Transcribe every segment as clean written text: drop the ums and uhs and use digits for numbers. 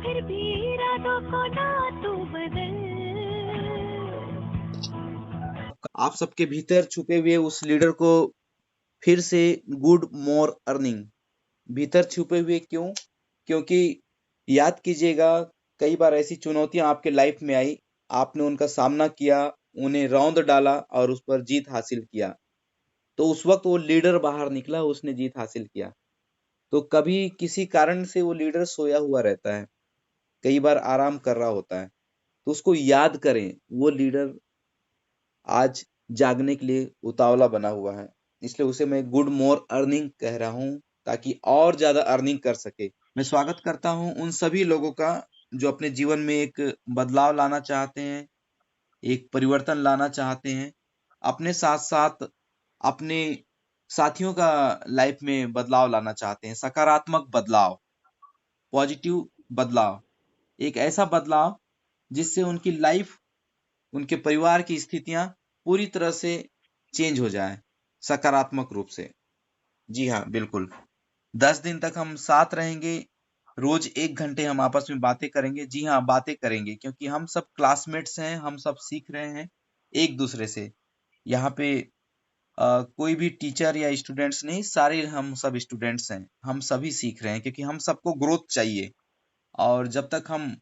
फिर भी इरादों को ना तू बदल। आप सबके भीतर छुपे हुए उस लीडर को फिर से गुड मोर अर्निंग भीतर छुपे हुए क्यों? क्योंकि याद कीजिएगा, कई बार ऐसी चुनौतियां आपके लाइफ में आई, आपने उनका सामना किया, उन्हें रौंद डाला और उस पर जीत हासिल किया। तो उस वक्त वो लीडर बाहर निकला, उसने जीत हासिल किया। तो कभी किसी कारण से वो लीडर सोया हुआ रहता है, कई बार आराम कर रहा होता है। तो उसको याद करें, वो लीडर आज जागने के लिए उतावला बना हुआ है। इसलिए उसे मैं गुड मोर अर्निंग कह रहा हूँ, ताकि और ज्यादा अर्निंग कर सके। मैं स्वागत करता हूँ उन सभी लोगों का जो अपने जीवन में एक बदलाव लाना चाहते हैं, एक परिवर्तन लाना चाहते हैं। अपने साथ साथ अपने साथियों का लाइफ में बदलाव लाना चाहते हैं, सकारात्मक बदलाव, पॉजिटिव बदलाव, एक ऐसा बदलाव जिससे उनकी लाइफ, उनके परिवार की स्थितियां पूरी तरह से चेंज हो जाए, सकारात्मक रूप से। जी हाँ, बिल्कुल। 10 दिन तक हम साथ रहेंगे, रोज 1 घंटे हम आपस में बातें करेंगे। जी हाँ, बातें करेंगे, क्योंकि हम सब क्लासमेट्स हैं, हम सब सीख रहे हैं एक दूसरे से। यहाँ पे कोई भी टीचर या स्टूडेंट्स नहीं, सारे हम सब स्टूडेंट्स हैं, हम सभी सीख रहे हैं, क्योंकि हम सबको ग्रोथ चाहिए। और जब तक हम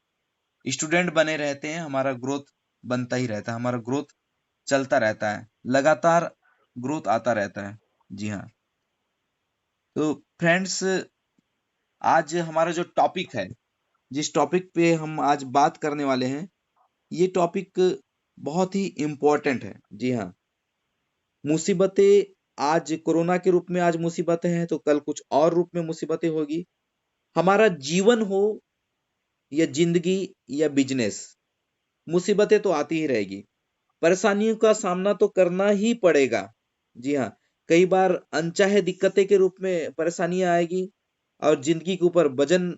स्टूडेंट बने रहते हैं, हमारा ग्रोथ बनता ही रहता है, हमारा ग्रोथ चलता रहता है, लगातार ग्रोथ आता रहता है। जी हाँ। तो फ्रेंड्स, आज हमारा जो टॉपिक है, जिस टॉपिक पे हम आज बात करने वाले हैं, ये टॉपिक बहुत ही इम्पोर्टेंट है। जी हाँ, मुसीबतें आज कोरोना के रूप में आज मुसीबतें हैं, तो कल कुछ और रूप में मुसीबतें होगी। हमारा जीवन हो या जिंदगी या बिजनेस, मुसीबतें तो आती ही रहेगी, परेशानियों का सामना तो करना ही पड़ेगा। जी हाँ, कई बार अनचाहे दिक्कतें के रूप में परेशानियां आएगी और जिंदगी के ऊपर वजन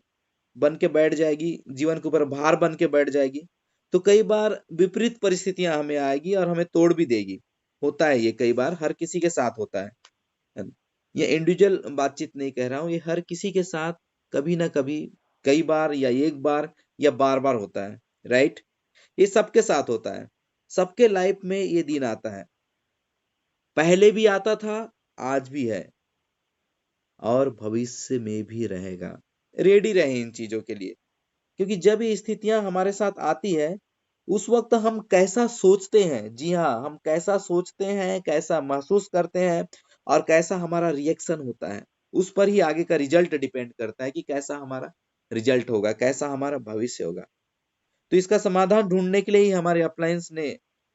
बन के बैठ जाएगी, जीवन के ऊपर भार बन के बैठ जाएगी। तो कई बार विपरीत परिस्थितियां हमें आएगी और हमें तोड़ भी देगी। होता है ये, कई बार हर किसी के साथ होता है। ये इंडिविजुअल बातचीत नहीं कह रहा हूँ, ये हर किसी के साथ कभी ना कभी, कई बार या एक बार या बार बार होता है। राइट? ये सबके साथ होता है, सबके लाइफ में ये दिन आता है, पहले भी आता था, आज भी है और भविष्य में भी रहेगा। रेडी रहे इन चीजों के लिए, क्योंकि जब ये स्थितियां हमारे साथ आती है, उस वक्त हम कैसा सोचते हैं, जी हाँ, हम कैसा सोचते हैं, कैसा महसूस करते हैं और कैसा हमारा रिएक्शन होता है, उस पर ही आगे का रिजल्ट डिपेंड करता है कि कैसा हमारा रिजल्ट होगा, कैसा हमारा भविष्य होगा। तो इसका समाधान ढूंढने के लिए ही हमारे अपलायंस ने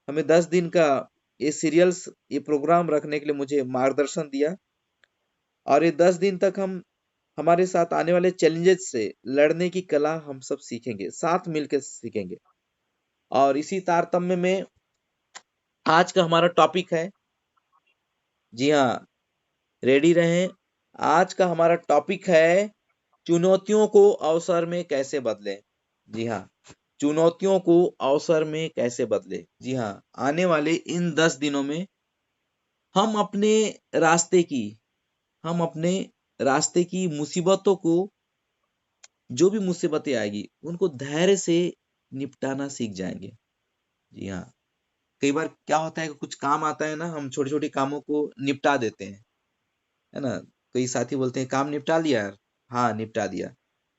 हमें 10 दिन का ये सीरियल्स, ये प्रोग्राम रखने के लिए मुझे मार्गदर्शन दिया। और ये 10 दिन तक हम हमारे साथ आने वाले चैलेंजेस से लड़ने की कला हम सब सीखेंगे, साथ मिलकर सीखेंगे। और इसी तारतम्य में आज का हमारा टॉपिक है, जी हाँ, रेडी रहें। आज का हमारा टॉपिक है, चुनौतियों को अवसर में कैसे बदलें। जी हाँ, चुनौतियों को अवसर में कैसे बदले। जी हाँ, आने वाले इन 10 दिनों में हम अपने रास्ते की हम अपने रास्ते की मुसीबतों को, जो भी मुसीबतें आएगी, उनको धैर्य से निपटाना सीख जाएंगे। जी हाँ, कई बार क्या होता है कि कुछ काम आता है ना, हम छोटे छोटे कामों को निपटा देते हैं, है ना। कई साथी बोलते हैं, काम निपटा लिया यार। हाँ, निपटा दिया।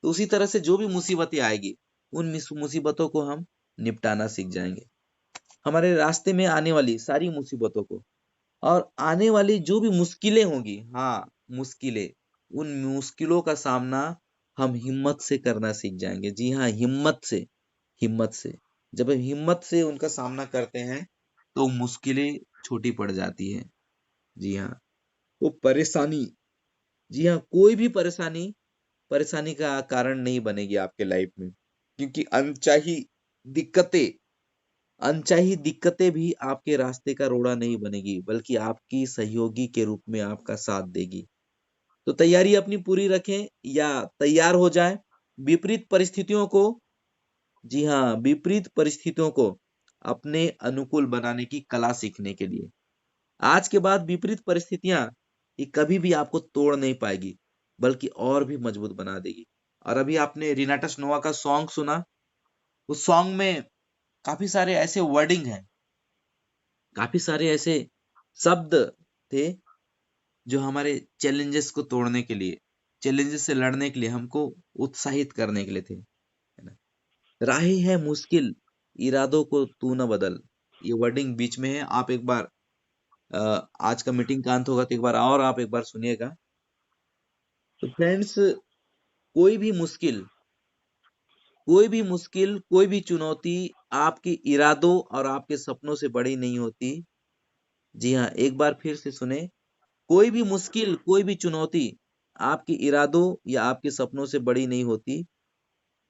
तो उसी तरह से जो भी मुसीबतें आएगी, उन मुसीबतों को हम निपटाना सीख जाएंगे। हमारे रास्ते में आने वाली सारी मुसीबतों को और आने वाली जो भी मुश्किलें होंगी, हाँ, मुश्किलें, उन मुश्किलों का सामना हम हिम्मत से करना सीख जाएंगे। जी हाँ, हिम्मत से, हिम्मत से। जब हम हिम्मत से उनका सामना करते हैं, तो मुश्किलें छोटी पड़ जाती है। जी हाँ, वो परेशानी, जी हाँ, कोई भी परेशानी परेशानी का कारण नहीं बनेगी आपके लाइफ में, क्योंकि अनचाही दिक्कतें भी आपके रास्ते का रोड़ा नहीं बनेगी, बल्कि आपकी सहयोगी के रूप में आपका साथ देगी। तो तैयारी अपनी पूरी रखें या तैयार हो जाएं विपरीत परिस्थितियों को, जी हाँ, विपरीत परिस्थितियों को अपने अनुकूल बनाने की कला सीखने के लिए। आज के बाद विपरीत परिस्थितियां ये कभी भी आपको तोड़ नहीं पाएगी, बल्कि और भी मजबूत बना देगी। और अभी आपने रिनाटस नोवा का सॉन्ग सुना, उस सॉन्ग में काफी सारे ऐसे वर्डिंग हैं, काफी सारे ऐसे शब्द थे जो हमारे चैलेंजेस को तोड़ने के लिए, चैलेंजेस से लड़ने के लिए, हमको उत्साहित करने के लिए थे, है ना। राहें है मुश्किल, इरादों को तू न बदल, ये वर्डिंग बीच में है। आप एक बार आज का मीटिंग का अंत होगा तो एक बार और आप एक बार सुनिएगा। तो फ्रेंड्स, कोई भी मुश्किल, कोई भी मुश्किल, कोई भी चुनौती आपके इरादों और आपके सपनों से बड़ी नहीं होती। जी हाँ, एक बार फिर से सुने, कोई भी मुश्किल, कोई भी चुनौती आपके इरादों या आपके सपनों से बड़ी नहीं होती।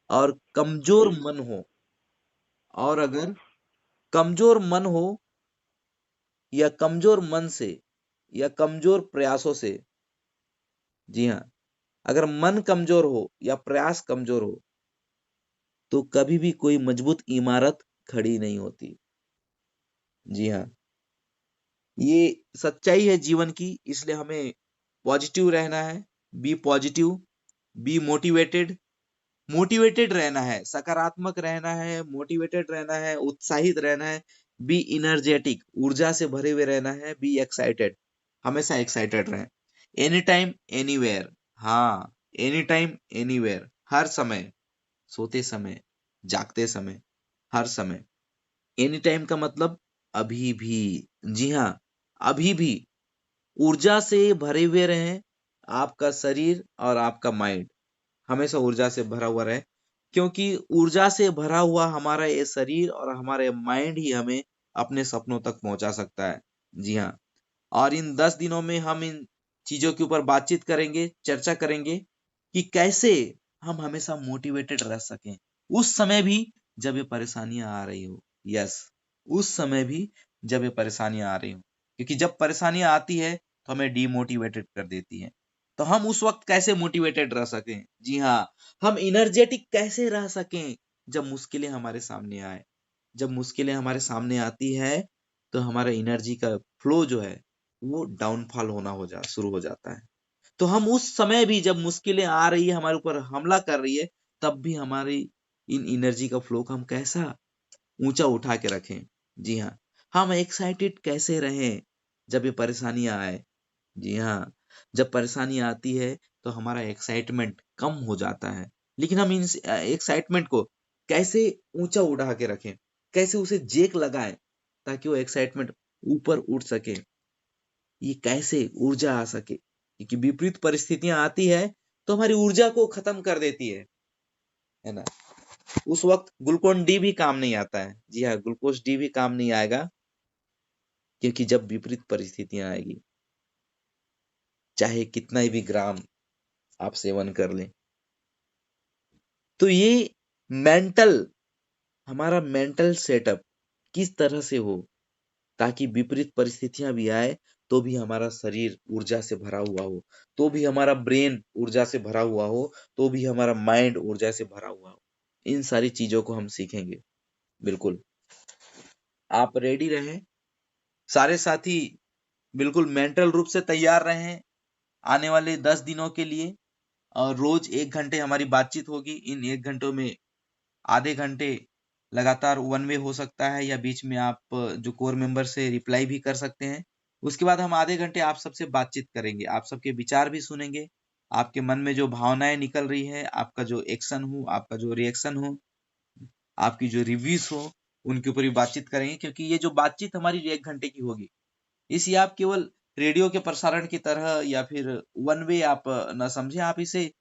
और कमजोर मन हो, और अगर कमजोर मन हो या कमजोर मन से या कमजोर प्रयासों से, जी हाँ, अगर मन कमजोर हो या प्रयास कमजोर हो तो कभी भी कोई मजबूत इमारत खड़ी नहीं होती। जी हाँ, ये सच्चाई है जीवन की, इसलिए हमें पॉजिटिव रहना है। Be positive, be motivated, motivated रहना है, सकारात्मक रहना है, मोटिवेटेड रहना है, उत्साहित रहना है। बी इनर्जेटिक, ऊर्जा से भरे हुए रहना है। बी एक्साइटेड, हमेशा एक्साइटेड रहें। एनी टाइम एनीवेयर, हाँ, एनी टाइम एनीवेयर, हर समय, सोते समय, जागते समय, हर समय। एनी टाइम का मतलब अभी भी, जी हाँ, अभी भी ऊर्जा से भरे हुए रहें। आपका शरीर और आपका माइंड हमेशा ऊर्जा से भरा हुआ रहे, क्योंकि ऊर्जा से भरा हुआ हमारा ये शरीर और हमारे माइंड ही हमें अपने सपनों तक पहुंचा सकता है। जी हाँ, और इन 10 दिनों में हम इन चीजों के ऊपर बातचीत करेंगे, चर्चा करेंगे कि कैसे हम हमेशा मोटिवेटेड रह सकें, उस समय भी जब ये परेशानियां आ रही हो। यस, उस समय भी जब ये परेशानियां आ रही हो, क्योंकि जब परेशानियां आती है तो हमें डीमोटिवेटेड कर देती है। तो हम उस वक्त कैसे मोटिवेटेड रह सकें? जी हाँ, हम इनर्जेटिक कैसे रह सकें जब मुश्किलें हमारे सामने आए। जब मुश्किलें हमारे सामने आती है तो हमारा एनर्जी का फ्लो जो है वो डाउनफॉल होना शुरू हो जाता है। तो हम उस समय भी जब मुश्किलें आ रही है, हमारे ऊपर हमला कर रही है, तब भी हमारी इन एनर्जी का फ्लो को हम कैसा ऊंचा उठा के रखें। जी हाँ, हम एक्साइटेड कैसे रहें जब ये परेशानियां आए। जी हाँ, जब परेशानी आती है तो हमारा एक्साइटमेंट कम हो जाता है, लेकिन हम इन एक्साइटमेंट को कैसे ऊंचा उठा के रखें, कैसे उसे जेक लगाएं ताकि वो एक्साइटमेंट ऊपर उठ सके, ये कैसे ऊर्जा आ सके, क्योंकि विपरीत परिस्थितियां आती है तो हमारी ऊर्जा को खत्म कर देती है ना। उस वक्त ग्लूकोन डी भी काम नहीं आता है। जी हाँ, ग्लूकोज डी भी काम नहीं आएगा, क्योंकि जब विपरीत परिस्थितियां आएगी, चाहे कितना भी ग्राम आप सेवन कर लें, तो ये मेंटल, हमारा मेंटल सेटअप किस तरह से हो ताकि विपरीत परिस्थितियां भी आए तो भी हमारा शरीर ऊर्जा से भरा हुआ हो, तो भी हमारा ब्रेन ऊर्जा से भरा हुआ हो, तो भी हमारा माइंड ऊर्जा से भरा हुआ हो। इन सारी चीजों को हम सीखेंगे। बिल्कुल, आप रेडी रहें, सारे साथी बिल्कुल मेंटल रूप से तैयार रहें आने वाले 10 दिनों के लिए। और रोज 1 घंटे हमारी बातचीत होगी। इन 1 घंटों में आधे घंटे लगातार वन वे हो सकता है, या बीच में आप जो कोर मेंबर से रिप्लाई भी कर सकते हैं। उसके बाद हम आधे घंटे आप सबसे बातचीत करेंगे, आप सबके विचार भी सुनेंगे, आपके मन में जो भावनाएं निकल रही है, आपका जो एक्शन हो, आपका जो रिएक्शन हो, आपकी जो रिव्यूज हो, उनके ऊपर भी बातचीत करेंगे। क्योंकि ये जो बातचीत हमारी 1 घंटे की होगी, इसे आप केवल रेडियो के प्रसारण की तरह या फिर वन वे आप न समझें, आप इसे,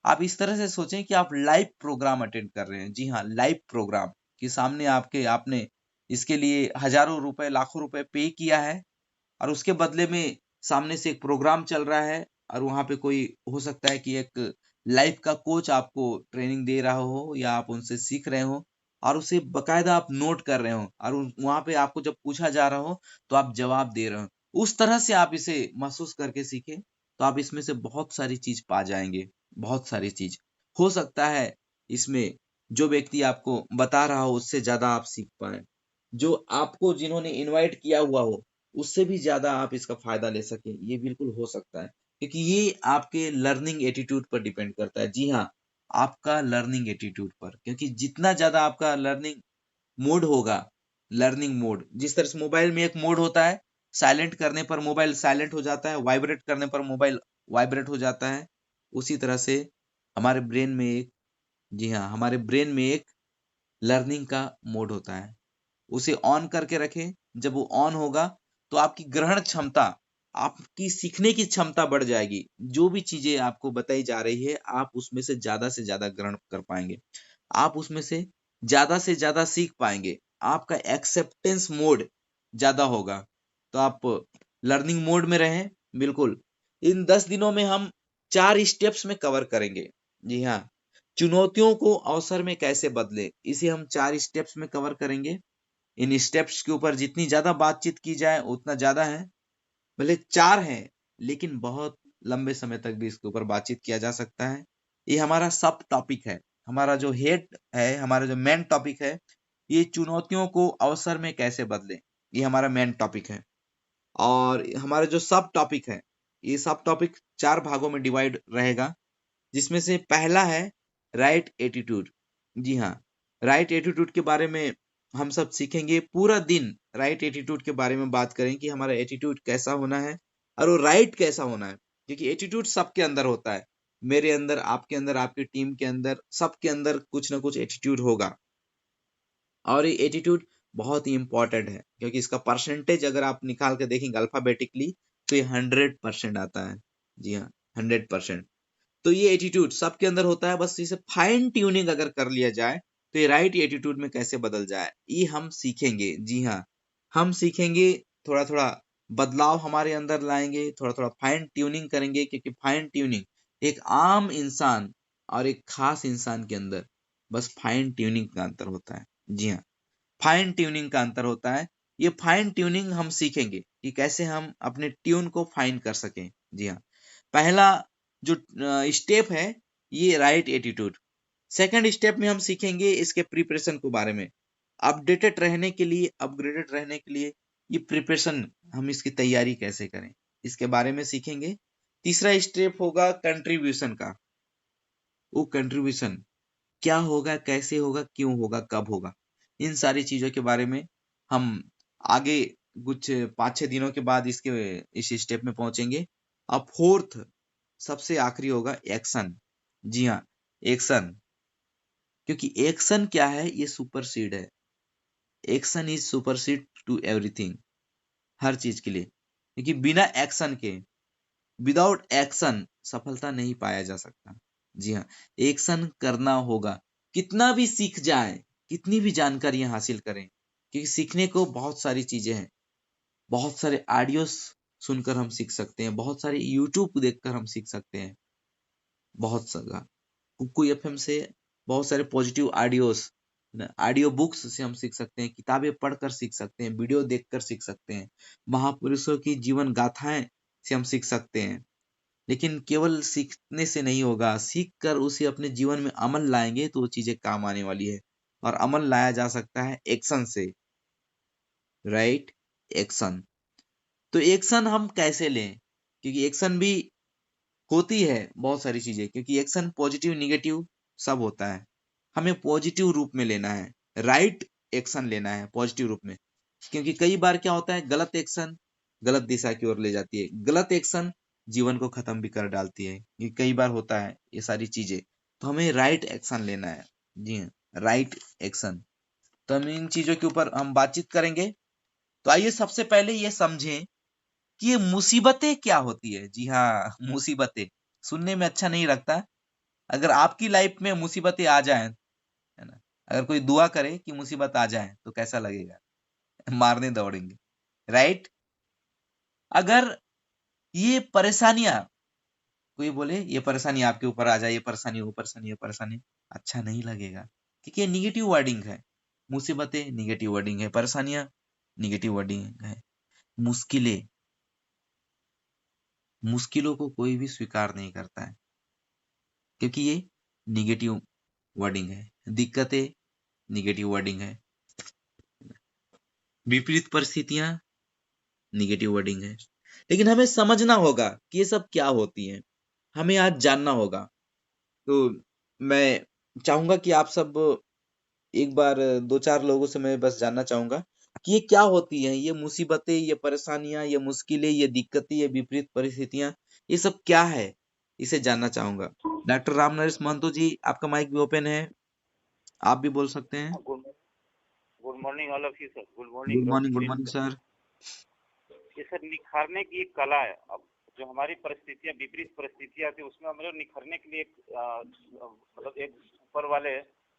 आप इस तरह से सोचें कि आप लाइव प्रोग्राम अटेंड कर रहे हैं। जी हाँ, लाइव प्रोग्राम के सामने आपके, आपने इसके लिए हजारों रुपए, लाखों रुपए पे किया है, और उसके बदले में सामने से एक प्रोग्राम चल रहा है, और वहां पे कोई हो सकता है कि एक लाइफ का कोच आपको ट्रेनिंग दे रहा हो, या आप उनसे सीख रहे हो और उसे बकायदा आप नोट कर रहे हो, और वहां पे आपको जब पूछा जा रहा हो तो आप जवाब दे रहे हो। उस तरह से आप इसे महसूस करके सीखें, तो आप इसमें से बहुत सारी चीज पा जाएंगे। बहुत सारी चीज हो सकता है इसमें जो व्यक्ति आपको बता रहा हो उससे ज्यादा आप सीख पाए, जो आपको जिन्होंने इनवाइट किया हुआ हो उससे भी ज्यादा आप इसका फायदा ले सके, ये बिल्कुल हो सकता है। क्योंकि ये आपके लर्निंग एटीट्यूड पर डिपेंड करता है। जी हाँ, आपका लर्निंग एटीट्यूड पर, क्योंकि जितना ज्यादा आपका लर्निंग मोड होगा, लर्निंग मोड, जिस तरह से मोबाइल में एक मोड होता है, साइलेंट करने पर मोबाइल साइलेंट हो जाता है, वाइब्रेट करने पर मोबाइल वाइब्रेट हो जाता है, उसी तरह से हमारे ब्रेन में एक, जी हाँ, हमारे ब्रेन में एक लर्निंग का मोड होता है, उसे ऑन करके रखें। जब वो ऑन होगा तो आपकी ग्रहण क्षमता, आपकी सीखने की क्षमता बढ़ जाएगी। जो भी चीजें आपको बताई जा रही है, आप उसमें से ज्यादा ग्रहण कर पाएंगे, आप उसमें से ज्यादा सीख पाएंगे, आपका एक्सेप्टेंस मोड ज्यादा होगा। तो आप लर्निंग मोड में रहें। बिल्कुल, इन 10 दिनों में हम 4 स्टेप्स में कवर करेंगे। जी हाँ, चुनौतियों को अवसर में कैसे बदले, इसे हम 4 स्टेप्स में कवर करेंगे। इन स्टेप्स के ऊपर जितनी ज्यादा बातचीत की जाए उतना ज्यादा है। भले 4 हैं, लेकिन बहुत लंबे समय तक भी इसके ऊपर बातचीत किया जा सकता है। ये हमारा सब टॉपिक है, हमारा जो हेड है, हमारा जो मेन टॉपिक है, ये चुनौतियों को अवसर में कैसे बदले, ये हमारा मेन टॉपिक है। और हमारा जो सब टॉपिक है, ये सब टॉपिक 4 भागों में डिवाइड रहेगा, जिसमें से पहला है राइट एटीट्यूड। जी हाँ, राइट एटीट्यूड के बारे में हम सब सीखेंगे। पूरा दिन राइट एटीट्यूड के बारे में बात करें कि हमारा एटीट्यूड कैसा होना है और वो राइट कैसा होना है, क्योंकि एटीट्यूड सबके अंदर होता है, मेरे अंदर, आपके अंदर, आपकी टीम के अंदर, सबके अंदर कुछ ना कुछ एटीट्यूड होगा। और ये एटीट्यूड बहुत ही इंपॉर्टेंट है, क्योंकि इसका परसेंटेज अगर आप निकाल के देखेंगे अल्फाबेटिकली तो ये 100% आता है। जी हाँ, 100%। तो ये एटीट्यूड सबके अंदर होता है, बस इसे फाइन ट्यूनिंग अगर कर लिया जाए तो ये राइट एटीट्यूड में कैसे बदल जाए, ये हम सीखेंगे। जी हाँ, हम सीखेंगे, थोड़ा थोड़ा बदलाव हमारे अंदर लाएंगे, थोड़ा थोड़ा फाइन ट्यूनिंग करेंगे, क्योंकि फाइन ट्यूनिंग एक आम इंसान और एक खास इंसान के अंदर बस फाइन ट्यूनिंग का अंतर होता है। जी हाँ, फाइन ट्यूनिंग का अंतर होता है। ये फाइन ट्यूनिंग हम सीखेंगे कि कैसे हम अपने ट्यून को फाइन कर सकें। जी हाँ, पहला जो स्टेप है ये राइट एटीट्यूड। सेकंड स्टेप में हम सीखेंगे इसके प्रिपरेशन के बारे में, अपडेटेड रहने के लिए, अपग्रेडेड रहने के लिए ये प्रिपरेशन, हम इसकी तैयारी कैसे करें, इसके बारे में सीखेंगे। तीसरा स्टेप होगा कंट्रीब्यूशन का। वो कंट्रीब्यूशन क्या होगा, कैसे होगा, क्यों होगा, कब होगा, इन सारी चीजों के बारे में हम आगे कुछ 5-6 दिनों के बाद इसके इस स्टेप में पहुंचेंगे। अब फोर्थ, सबसे आखिरी होगा एक्शन। जी हाँ, एक्शन, क्योंकि एक्शन क्या है, ये सुपरसीड है। Action is supersede to everything, हर चीज के लिए, क्योंकि बिना एक्शन के, विदाउट एक्शन सफलता नहीं पाया जा सकता। जी हाँ, एक्शन करना होगा। कितना भी सीख जाए, कितनी भी जानकारियां हासिल करें, क्योंकि सीखने को बहुत सारी चीजें हैं, बहुत सारे ऑडियोस सुनकर हम सीख सकते हैं, बहुत सारे यूट्यूब देखकर हम सीख सकते हैं, बहुत सारा कुकू एफएम से बहुत सारे पॉजिटिव ऑडियोस, ऑडियो बुक्स से हम सीख सकते हैं, किताबें पढ़कर सीख सकते हैं, वीडियो देखकर सीख सकते हैं, महापुरुषों की जीवन गाथाएं से हम सीख सकते हैं। लेकिन केवल सीखने से नहीं होगा, सीख कर उसे अपने जीवन में अमल लाएंगे तो वो चीजें काम आने वाली है। और अमल लाया जा सकता है एक्शन से, राइट, एक्शन। तो एक्शन हम कैसे लें, क्योंकि एक्शन भी होती है बहुत सारी चीजें, क्योंकि एक्शन पॉजिटिव निगेटिव सब होता है, हमें पॉजिटिव रूप में लेना है, राइट एक्शन लेना है पॉजिटिव रूप में। क्योंकि कई बार क्या होता है, गलत एक्शन गलत दिशा की ओर ले जाती है, गलत एक्शन जीवन को खत्म भी कर डालती है, ये कई बार होता है ये सारी चीजें। तो हमें राइट एक्शन लेना है। जी हाँ, राइट एक्शन। तो हम इन चीजों के ऊपर हम बातचीत करेंगे। तो आइए सबसे पहले ये समझें कि ये मुसीबतें क्या होती है। जी हाँ, मुसीबतें सुनने में अच्छा नहीं लगता। अगर आपकी लाइफ में मुसीबतें आ जाएं, है ना, अगर कोई दुआ करे कि मुसीबत आ जाए तो कैसा लगेगा, मारने दौड़ेंगे, राइट। अगर ये परेशानियां, कोई बोले ये परेशानी आपके ऊपर आ जाए, ये परेशानी, वो परेशानी, ये परेशानी, अच्छा नहीं लगेगा, क्योंकि ये निगेटिव वर्डिंग है। मुसीबतें निगेटिव वर्डिंग है, परेशानियां निगेटिव वर्डिंग है, मुश्किलें, मुश्किलों को कोई भी स्वीकार नहीं करता है, क्योंकि ये निगेटिव वर्डिंग है। दिक्कतें निगेटिव वर्डिंग है, विपरीत परिस्थितियां निगेटिव वर्डिंग है। लेकिन हमें समझना होगा कि ये सब क्या होती है, हमें आज जानना होगा। तो मैं चाहूंगा कि आप सब एक बार दो चार लोगों से मैं बस जानना चाहूंगा कि ये क्या होती हैं, ये मुसीबतें, ये परेशानियां, ये मुश्किलें, ये दिक्कतें, ये विपरीत परिस्थितियां, ये सब क्या है, इसे जानना चाहूंगा। डॉक्टर राम नरेश महतो जी, आपका माइक भी ओपन है, आप भी बोल सकते हैं। Good good morning all of you sir. Good good morning morning, doctor good Prince morning sir. Sir. ये सर निखारने की एक कला है। अब जो हमारी परिस्थितियां, विपरीत परिस्थितियां आती है, उसमें हम लोग निखरने के लिए मतलब एक ऊपर वाले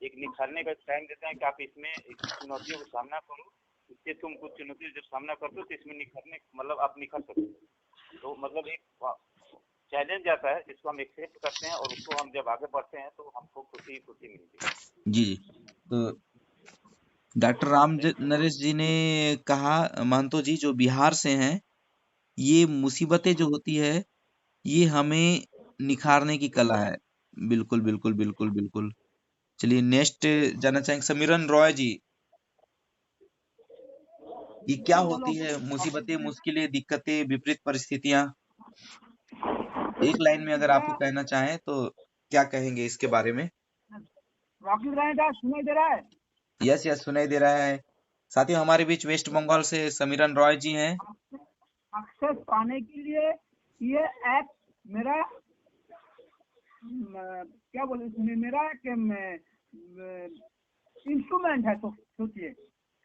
एक निखारने का टाइम देते हैं कि आप इसमें इस चुनौतियों का सामना करो। इससे तुम कुछ चुनौतियों जब सामना करते हो तो इसमें निखरने मतलब आप निखर सकते हो। तो मतलब एक चैलेंज आता है जिसको हम एक्सेप्ट करते हैं और उसको हम जब आगे बढ़ते हैं तो हमको खुशी ही खुशी मिलती है। जी, तो डॉक्टर राम नरेश जी ने कहा, महतो जी जो बिहार से हैं, ये मुसीबतें जो होती है, ये हमें निखारने की कला है। बिल्कुल, बिल्कुल, बिल्कुल, बिल्कुल। चलिए नेक्स्ट जानना चाहेंगे समीरन रॉय जी, ये क्या होती है मुसीबतें, मुश्किलें, दिक्कतें, विपरीत परिस्थितियां? एक लाइन में अगर आपको कहना चाहें तो क्या कहेंगे इसके बारे में? सुनाई दे रहा है? यस यस, सुनाई दे रहा है। साथियों, हमारे बीच वेस्ट बंगाल से समीरन रॉय जी हैं। एक्सेस पाने के लिए ये ऐप मेरा क्या बोले मेरा इंस्ट्रूमेंट है। तो सोचिए,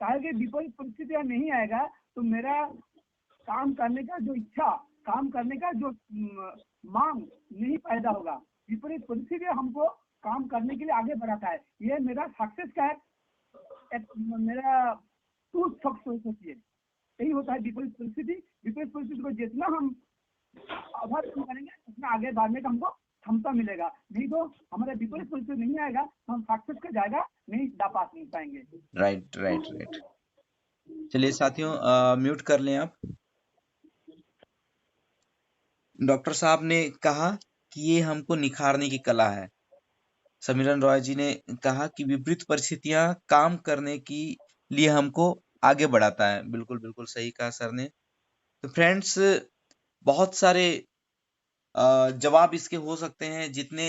काहे कि विपरीत परिस्थितियां नहीं आएगा तो मेरा काम करने का जो इच्छा, काम करने का जो मांग नहीं पैदा होगा। विपरीत परिस्थितियां हमको काम करने के लिए आगे बढ़ाता है। ये मेरा सक्सेस का मेरा टू सोचिए, यही होता है विपरीत परिस्थिति। विपरीत परिस्थिति को जितना हम आभार करेंगे उतना आगे बढ़ने का हमको क्षमता मिलेगा। नहीं तो हमारे विपरीत परिस्थिति नहीं आएगा तो हम सक्सेस का जाएगा नहीं दा पास नहीं पाएंगे। Right right right. चलिए साथियों, म्यूट कर लें आप। डॉक्टर साहब ने कहा कि ये हमको निखारने की कला है। समीरन रॉय जी ने कहा कि विपरीत परिस्थितियां काम करने की लिए हमको आगे बढ़ाता है। बिल्कुल बिल्कुल सही कहा सर ने। तो फ्रेंड्स, बहुत सारे जवाब इसके हो सकते हैं। जितने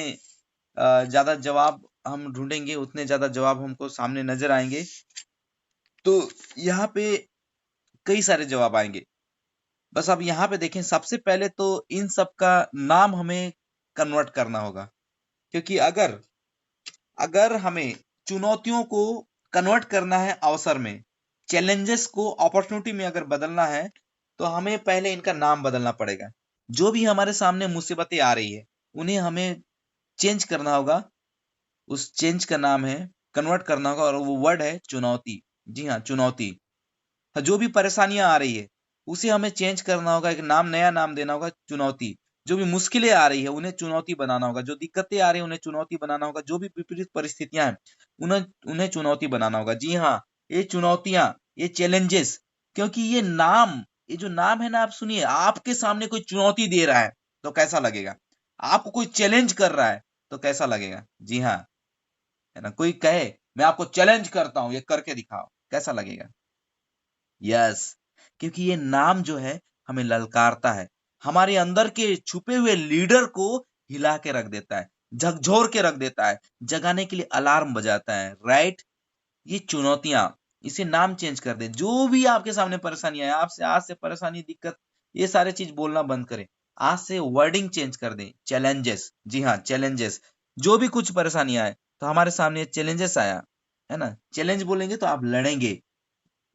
ज्यादा जवाब हम ढूंढेंगे उतने ज्यादा जवाब हमको सामने नजर आएंगे। तो यहाँ पे कई सारे जवाब आएंगे। बस अब यहाँ पे देखें, सबसे पहले तो इन सब का नाम हमें कन्वर्ट करना होगा, क्योंकि अगर अगर हमें चुनौतियों को कन्वर्ट करना है अवसर में, चैलेंजेस को अपॉर्चुनिटी में अगर बदलना है, तो हमें पहले इनका नाम बदलना पड़ेगा। जो भी हमारे सामने मुसीबतें आ रही है उन्हें हमें चेंज करना होगा। उस चेंज का नाम है, कन्वर्ट करना होगा, और वो वर्ड है चुनौती। जी हाँ, चुनौती। जो भी परेशानियां आ रही है उसे हमें चेंज करना होगा, एक नाम, नया नाम देना होगा, चुनौती। जो भी मुश्किलें आ रही है उन्हें चुनौती बनाना होगा, जो दिक्कतें आ रही है उन्हें चुनौती बनाना होगा, जो भी विपरीत परिस्थितियां हैं उन्हें उन्हें चुनौती बनाना होगा। जी हाँ, ये चुनौतियां, ये चैलेंजेस, क्योंकि ये नाम, ये जो नाम है ना, आप सुनिए, आपके सामने कोई चुनौती दे रहा है तो कैसा लगेगा? आपको कोई चैलेंज कर रहा है तो कैसा लगेगा? जी हाँ, है ना। कोई कहे मैं आपको चैलेंज करता हूं, ये करके दिखाओ, कैसा लगेगा? यस, क्योंकि ये नाम जो है हमें ललकारता है, हमारे अंदर के छुपे हुए लीडर को हिला के रख देता है, झकझोर के रख देता है, जगाने के लिए अलार्म बजाता है। राइट? ये चुनौतियां, इसे नाम चेंज कर दे। जो भी आपके सामने परेशानियां है, आपसे आज से परेशानी, दिक्कत, ये सारे चीज बोलना बंद करें। आज से वर्डिंग चेंज कर दें, चैलेंजेस। जी हाँ, चैलेंजेस। जो भी कुछ परेशानियां आए, तो हमारे सामने चैलेंजेस आया है ना, चैलेंज बोलेंगे तो आप लड़ेंगे।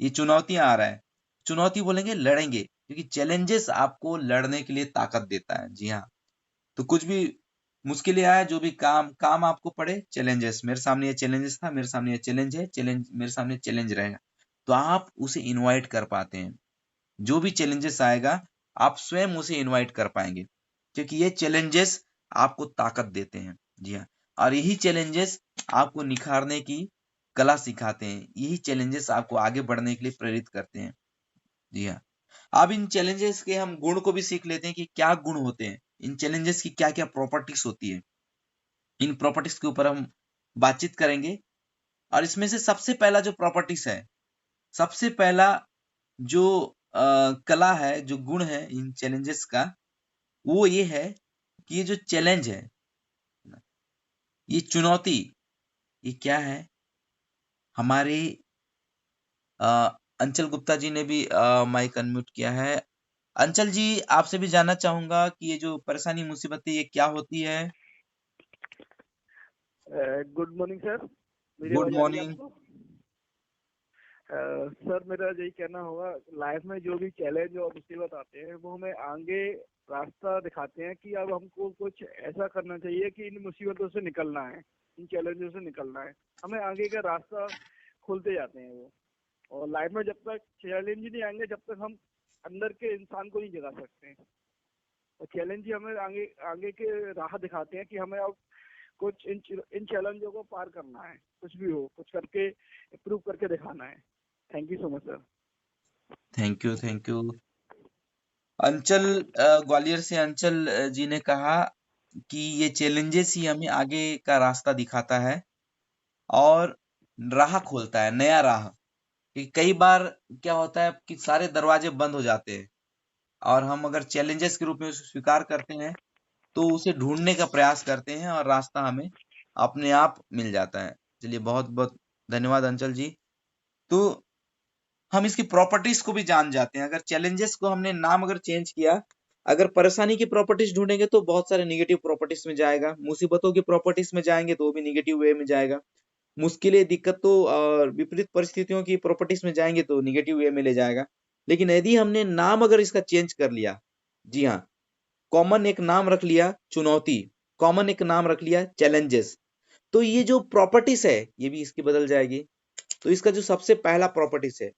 ये चुनौतियां आ रहा है, चुनौती बोलेंगे, लड़ेंगे, क्योंकि चैलेंजेस आपको लड़ने के लिए ताकत देता है। जी हाँ, तो कुछ भी मुश्किलें आए, जो भी काम काम आपको पड़े, चैलेंजेस, मेरे सामने ये चैलेंजेस था, मेरे सामने ये चैलेंज है, चैलेंज मेरे सामने चैलेंज रहेगा, तो आप उसे इनवाइट कर पाते हैं। जो भी चैलेंजेस आएगा आप स्वयं उसे इनवाइट कर पाएंगे, क्योंकि ये चैलेंजेस आपको ताकत देते हैं। जी हाँ, और यही चैलेंजेस आपको निखारने की कला सिखाते हैं, यही चैलेंजेस आपको आगे बढ़ने के लिए प्रेरित करते हैं। जी हाँ, अब इन चैलेंजेस के हम गुण को भी सीख लेते हैं कि क्या गुण होते हैं, इन चैलेंजेस की क्या क्या प्रॉपर्टीज होती है। इन प्रॉपर्टीज के ऊपर हम बातचीत करेंगे। और इसमें से सबसे पहला जो प्रॉपर्टीज है, सबसे पहला जो कला है, जो गुण है इन चैलेंजेस का, वो ये है कि ये जो चैलेंज है, ये चुनौती, ये क्या है? हमारे अंचल गुप्ता जी ने भी माइक अनम्यूट किया है। अंचल जी, आपसे भी जानना चाहूंगा कि ये जो परेशानी मुसीबतें ये क्या होती है? गुड मॉर्निंग सर, मेरी गुड आवाज आ रही है मॉर्निंग। आपको? सर मेरा यही कहना होगा, लाइफ में जो भी चैलेंज और मुसीबत आते हैं वो हमें आगे रास्ता दिखाते हैं कि अब हमको कुछ ऐसा करना चाहिए कि इन मुसीबतों से निकलना है, इन चैलेंजों से निकलना है। हमें आगे का रास्ता खुलते जाते हैं वो। और लाइफ में जब तक चैलेंज नहीं आएंगे जब तक हम अंदर के इंसान को नहीं जगा सकते हैं। और चैलेंज ही हमें आगे आगे के राह दिखाते हैं कि हमें अब कुछ इन चैलेंजों को पार करना है, कुछ भी हो कुछ करके प्रूव करके दिखाना है। Thank you so much sir. Thank you, thank you. अंचल ग्वालियर से अंचल जी ने कहा कि ये चैलेंजेस ही हमें आगे का रास्ता दिखाता है और राह खोलता है, नया राह। कि कई बार क्या होता है कि सारे दरवाजे बंद हो जाते हैं और हम अगर चैलेंजेस के रूप में उसे स्वीकार करते हैं तो उसे ढूंढने का प्रयास करते हैं और रास्ता हमें अपने आप मिल जाता है। चलिए, बहुत बहुत धन्यवाद अंचल जी। तो हम इसकी प्रॉपर्टीज को भी जान जाते हैं। अगर चैलेंजेस को हमने नाम अगर चेंज किया, अगर परेशानी की प्रॉपर्टीज ढूंढेंगे तो बहुत सारे निगेटिव प्रॉपर्टीज में जाएगा, मुसीबतों की प्रॉपर्टीज में जाएंगे तो वो भी निगेटिव वे में जाएगा, मुश्किलें, दिक्कतों और विपरीत परिस्थितियों की प्रॉपर्टीज में जाएंगे तो निगेटिव वे में ले जाएगा। लेकिन यदि हमने नाम अगर इसका चेंज कर लिया, जी हाँ, कॉमन एक नाम रख लिया चुनौती, कॉमन एक नाम रख लिया चैलेंजेस, तो ये जो प्रॉपर्टीज है ये भी इसकी बदल जाएगी। तो इसका जो सबसे पहला प्रॉपर्टीज है,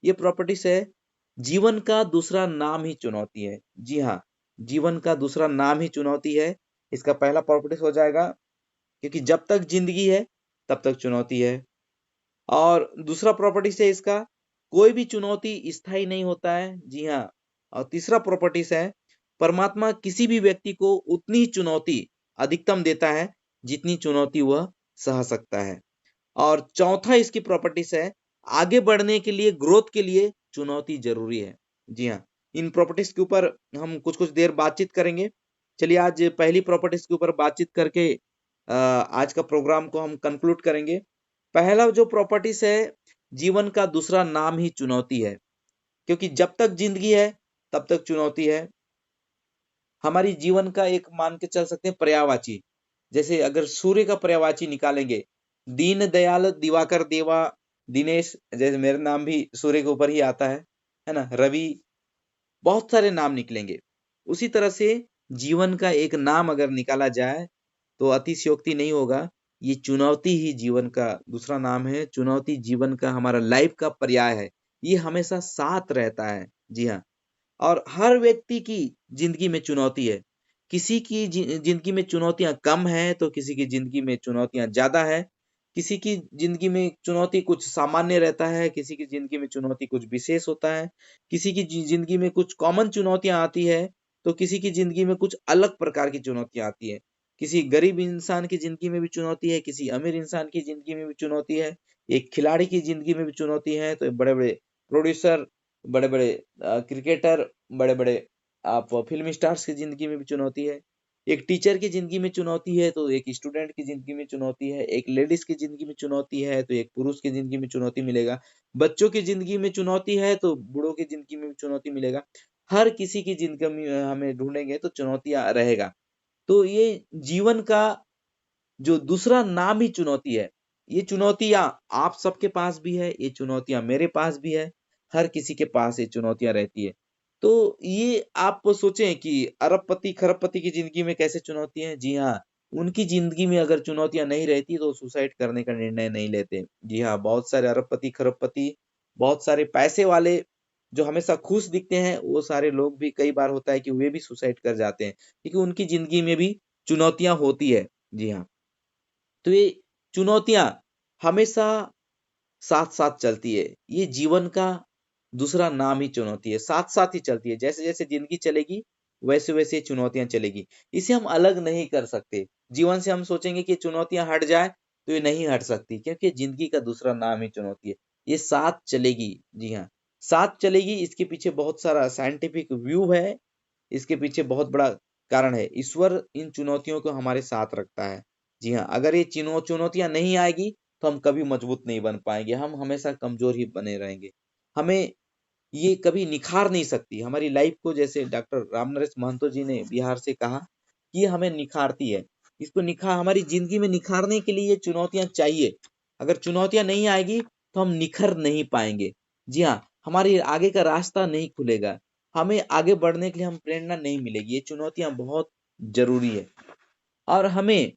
ये प्रॉपर्टीज है जीवन का दूसरा नाम ही चुनौती है। जी हाँ, जीवन का दूसरा नाम ही चुनौती है, इसका पहला प्रॉपर्टीज हो जाएगा। क्योंकि जब तक जिंदगी है तब तक चुनौती है। और दूसरा प्रॉपर्टीज है इसका, कोई भी चुनौती स्थायी नहीं होता है। जी हाँ। और तीसरा प्रॉपर्टीज है, परमात्मा किसी भी व्यक्ति को उतनी ही चुनौती अधिकतम देता है जितनी चुनौती वह सह सकता है। और चौथा इसकी प्रॉपर्टीज है, आगे बढ़ने के लिए, ग्रोथ के लिए चुनौती जरूरी है। जी हाँ, इन प्रॉपर्टीज के ऊपर हम कुछ कुछ देर बातचीत करेंगे। चलिए, आज पहली प्रॉपर्टीज के ऊपर बातचीत करके आज का प्रोग्राम को हम कंक्लूड करेंगे। पहला जो प्रॉपर्टीज है, जीवन का दूसरा नाम ही चुनौती है। क्योंकि जब तक जिंदगी है तब तक चुनौती है। हमारी जीवन का एक मान के चल सकते हैं पर्यायवाची। जैसे अगर सूर्य का पर्यायवाची निकालेंगे, दीन दयाल दिवाकर देवा दिनेश, जैसे मेरा नाम भी सूर्य के ऊपर ही आता है ना, रवि, बहुत सारे नाम निकलेंगे। उसी तरह से जीवन का एक नाम अगर निकाला जाए तो अतिशयोक्ति नहीं होगा, ये चुनौती ही जीवन का दूसरा नाम है। चुनौती जीवन का, हमारा लाइफ का पर्याय है, ये हमेशा साथ रहता है। जी हाँ। और हर व्यक्ति की जिंदगी में चुनौती है। किसी की जिंदगी में चुनौतियां कम है तो किसी की जिंदगी में चुनौतियां ज्यादा है। किसी की जिंदगी में चुनौती कुछ सामान्य रहता है, किसी की जिंदगी में चुनौती कुछ विशेष होता है। किसी की जिंदगी में कुछ कॉमन चुनौतियां आती है तो किसी की जिंदगी में कुछ अलग प्रकार की चुनौतियां आती है। किसी गरीब इंसान की जिंदगी में भी चुनौती है, किसी अमीर इंसान की जिंदगी में भी चुनौती है, एक खिलाड़ी की जिंदगी में भी चुनौती है, तो बड़े बड़े प्रोड्यूसर, बड़े बड़े क्रिकेटर, बड़े बड़े आप फिल्म स्टार्स की जिंदगी में भी चुनौती है। एक टीचर की जिंदगी में चुनौती है तो एक स्टूडेंट की जिंदगी में चुनौती है। एक लेडीज की जिंदगी में चुनौती है तो एक पुरुष की जिंदगी में चुनौती मिलेगा। बच्चों की जिंदगी में चुनौती है तो बूढ़ों की जिंदगी में भी चुनौती मिलेगा। हर किसी की जिंदगी में हमें ढूंढेंगे तो चुनौतियां रहेगा। तो ये जीवन का जो दूसरा नाम ही चुनौती है। ये चुनौतियां आप सबके पास भी है, ये चुनौतियां मेरे पास भी है, हर किसी के पास ये चुनौतियां रहती है। तो ये आप सोचें कि अरबपति खरबपति की जिंदगी में कैसे चुनौती है। जी हाँ, उनकी जिंदगी में अगर चुनौतियां नहीं रहती तो सुसाइड करने का निर्णय नहीं लेते। जी हाँ, बहुत सारे अरबपति खरबपति, बहुत सारे पैसे वाले जो हमेशा खुश दिखते हैं, वो सारे लोग भी कई बार होता है कि वे भी सुसाइड कर जाते हैं क्योंकि उनकी जिंदगी में भी चुनौतियां होती है। जी हाँ। तो ये चुनौतियां हमेशा साथ साथ चलती है। ये जीवन का दूसरा नाम ही चुनौती है, साथ साथ ही चलती है। जैसे जैसे जिंदगी चलेगी वैसे वैसे चुनौतियां चलेगी, इसे हम अलग नहीं कर सकते। जीवन से हम सोचेंगे कि चुनौतियां हट जाए तो ये नहीं हट सकती, क्योंकि जिंदगी का दूसरा नाम ही चुनौती है। ये साथ चलेगी। जी हाँ, साथ चलेगी। इसके पीछे बहुत सारा साइंटिफिक व्यू है, इसके पीछे बहुत बड़ा कारण है। ईश्वर इन चुनौतियों को हमारे साथ रखता है। जी हाँ, अगर ये चुनौतियां नहीं आएगी तो हम कभी मजबूत नहीं बन पाएंगे, हम हमेशा कमजोर ही बने रहेंगे। हमें ये कभी निखार नहीं सकती हमारी लाइफ को, जैसे डॉक्टर रामनरेश महतो जी ने बिहार से कहा कि ये हमें निखारती है। इसको हमारी जिंदगी में निखारने के लिए ये चुनौतियां चाहिए। अगर चुनौतियां नहीं आएगी तो हम निखर नहीं पाएंगे। जी हाँ, हमारी आगे का रास्ता नहीं खुलेगा, हमें आगे बढ़ने के लिए हम प्रेरणा नहीं मिलेगी। ये चुनौतियां बहुत जरूरी है और हमें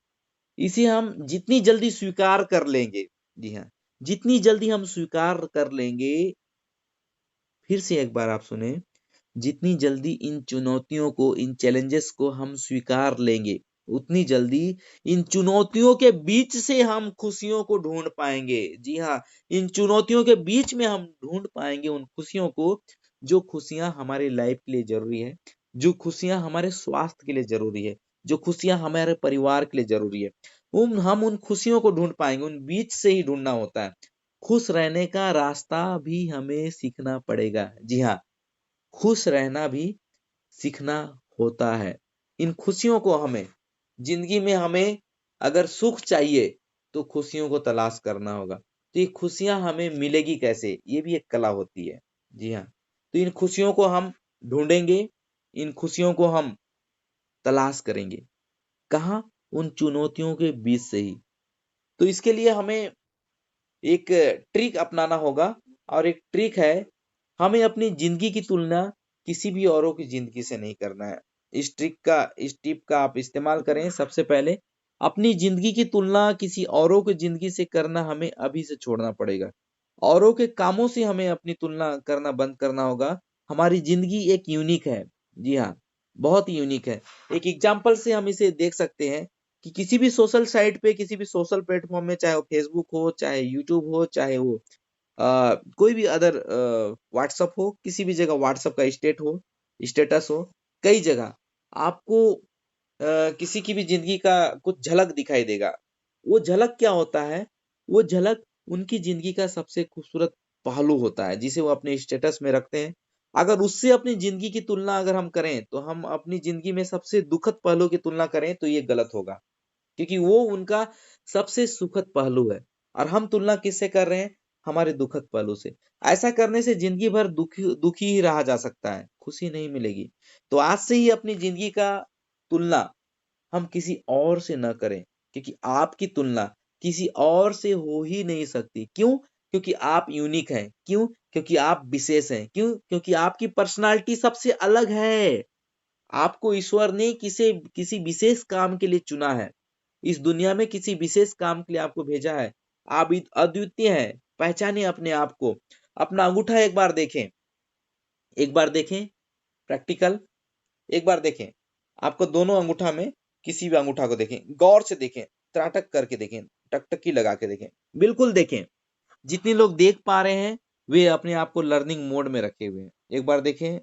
इसे हम जितनी जल्दी स्वीकार कर लेंगे, जी हाँ, जितनी जल्दी हम स्वीकार कर लेंगे, फिर से एक बार आप सुने, जितनी जल्दी इन चुनौतियों को, इन चैलेंजेस को हम स्वीकार लेंगे, उतनी जल्दी इन चुनौतियों के बीच से हम खुशियों को ढूंढ पाएंगे। जी हाँ, इन चुनौतियों के बीच में हम ढूंढ पाएंगे उन खुशियों को, जो खुशियां हमारी लाइफ के लिए जरूरी है, जो खुशियां हमारे स्वास्थ्य के लिए जरूरी है, जो खुशियां हमारे परिवार के लिए जरूरी है। हम उन खुशियों को ढूंढ पाएंगे, उन बीच से ही ढूंढना होता है। खुश रहने का रास्ता भी हमें सीखना पड़ेगा। जी हाँ, खुश रहना भी सीखना होता है। इन खुशियों को हमें जिंदगी में, हमें अगर सुख चाहिए तो खुशियों को तलाश करना होगा। तो ये खुशियां हमें मिलेगी कैसे, ये भी एक कला होती है। जी हाँ, तो इन खुशियों को हम ढूंढेंगे, इन खुशियों को हम तलाश करेंगे। कहाँ? उन चुनौतियों के बीच से ही। तो इसके लिए हमें एक ट्रिक अपनाना होगा, और एक ट्रिक है, हमें अपनी जिंदगी की तुलना किसी भी औरों की जिंदगी से नहीं करना है। इस टिप का आप इस्तेमाल करें। सबसे पहले अपनी जिंदगी की तुलना किसी औरों की जिंदगी से करना हमें अभी से छोड़ना पड़ेगा। औरों के कामों से हमें अपनी तुलना करना बंद करना होगा। हमारी जिंदगी एक यूनिक है। जी हाँ, बहुत ही यूनिक है। एक एग्जाम्पल से हम इसे देख सकते हैं कि किसी भी सोशल साइट पे, किसी भी सोशल प्लेटफॉर्म में, चाहे वो फेसबुक हो, चाहे यूट्यूब हो, चाहे वो कोई भी अदर व्हाट्सअप हो, किसी भी जगह व्हाट्सअप का स्टेटस हो, कई जगह आपको किसी की भी जिंदगी का कुछ झलक दिखाई देगा। वो झलक क्या होता है? वो झलक उनकी जिंदगी का सबसे खूबसूरत पहलू होता है, जिसे वो अपने स्टेटस में रखते हैं। अगर उससे अपनी जिंदगी की तुलना अगर हम करें, तो हम अपनी जिंदगी में सबसे दुखद पहलू की तुलना करें तो ये गलत होगा, क्योंकि वो उनका सबसे सुखद पहलू है। और हम तुलना किससे कर रहे हैं? हमारे दुखद पहलू से। ऐसा करने से जिंदगी भर दुखी ही रहा जा सकता है, खुशी नहीं मिलेगी। तो आज से ही अपनी जिंदगी का तुलना हम किसी और से न करें, क्योंकि आपकी तुलना किसी और से हो ही नहीं सकती। क्यों? क्योंकि आप यूनिक हैं। क्यों? क्योंकि आप विशेष हैं। क्यों? क्योंकि आपकी पर्सनालिटी सबसे अलग है। आपको ईश्वर ने किसी विशेष काम के लिए चुना है। इस दुनिया में किसी विशेष काम के लिए आपको भेजा है। आप अद्वितीय हैं। पहचाने अपने आप को। अपना अंगूठा एक बार देखें प्रैक्टिकल, एक बार देखें। आपको दोनों अंगूठा में, किसी भी अंगूठा को देखें, गौर से देखें, त्राटक करके देखें, टकटकी लगा के देखें, बिल्कुल देखें। जितने लोग देख पा रहे हैं वे अपने आप को लर्निंग मोड में रखे हुए हैं। एक बार देखें,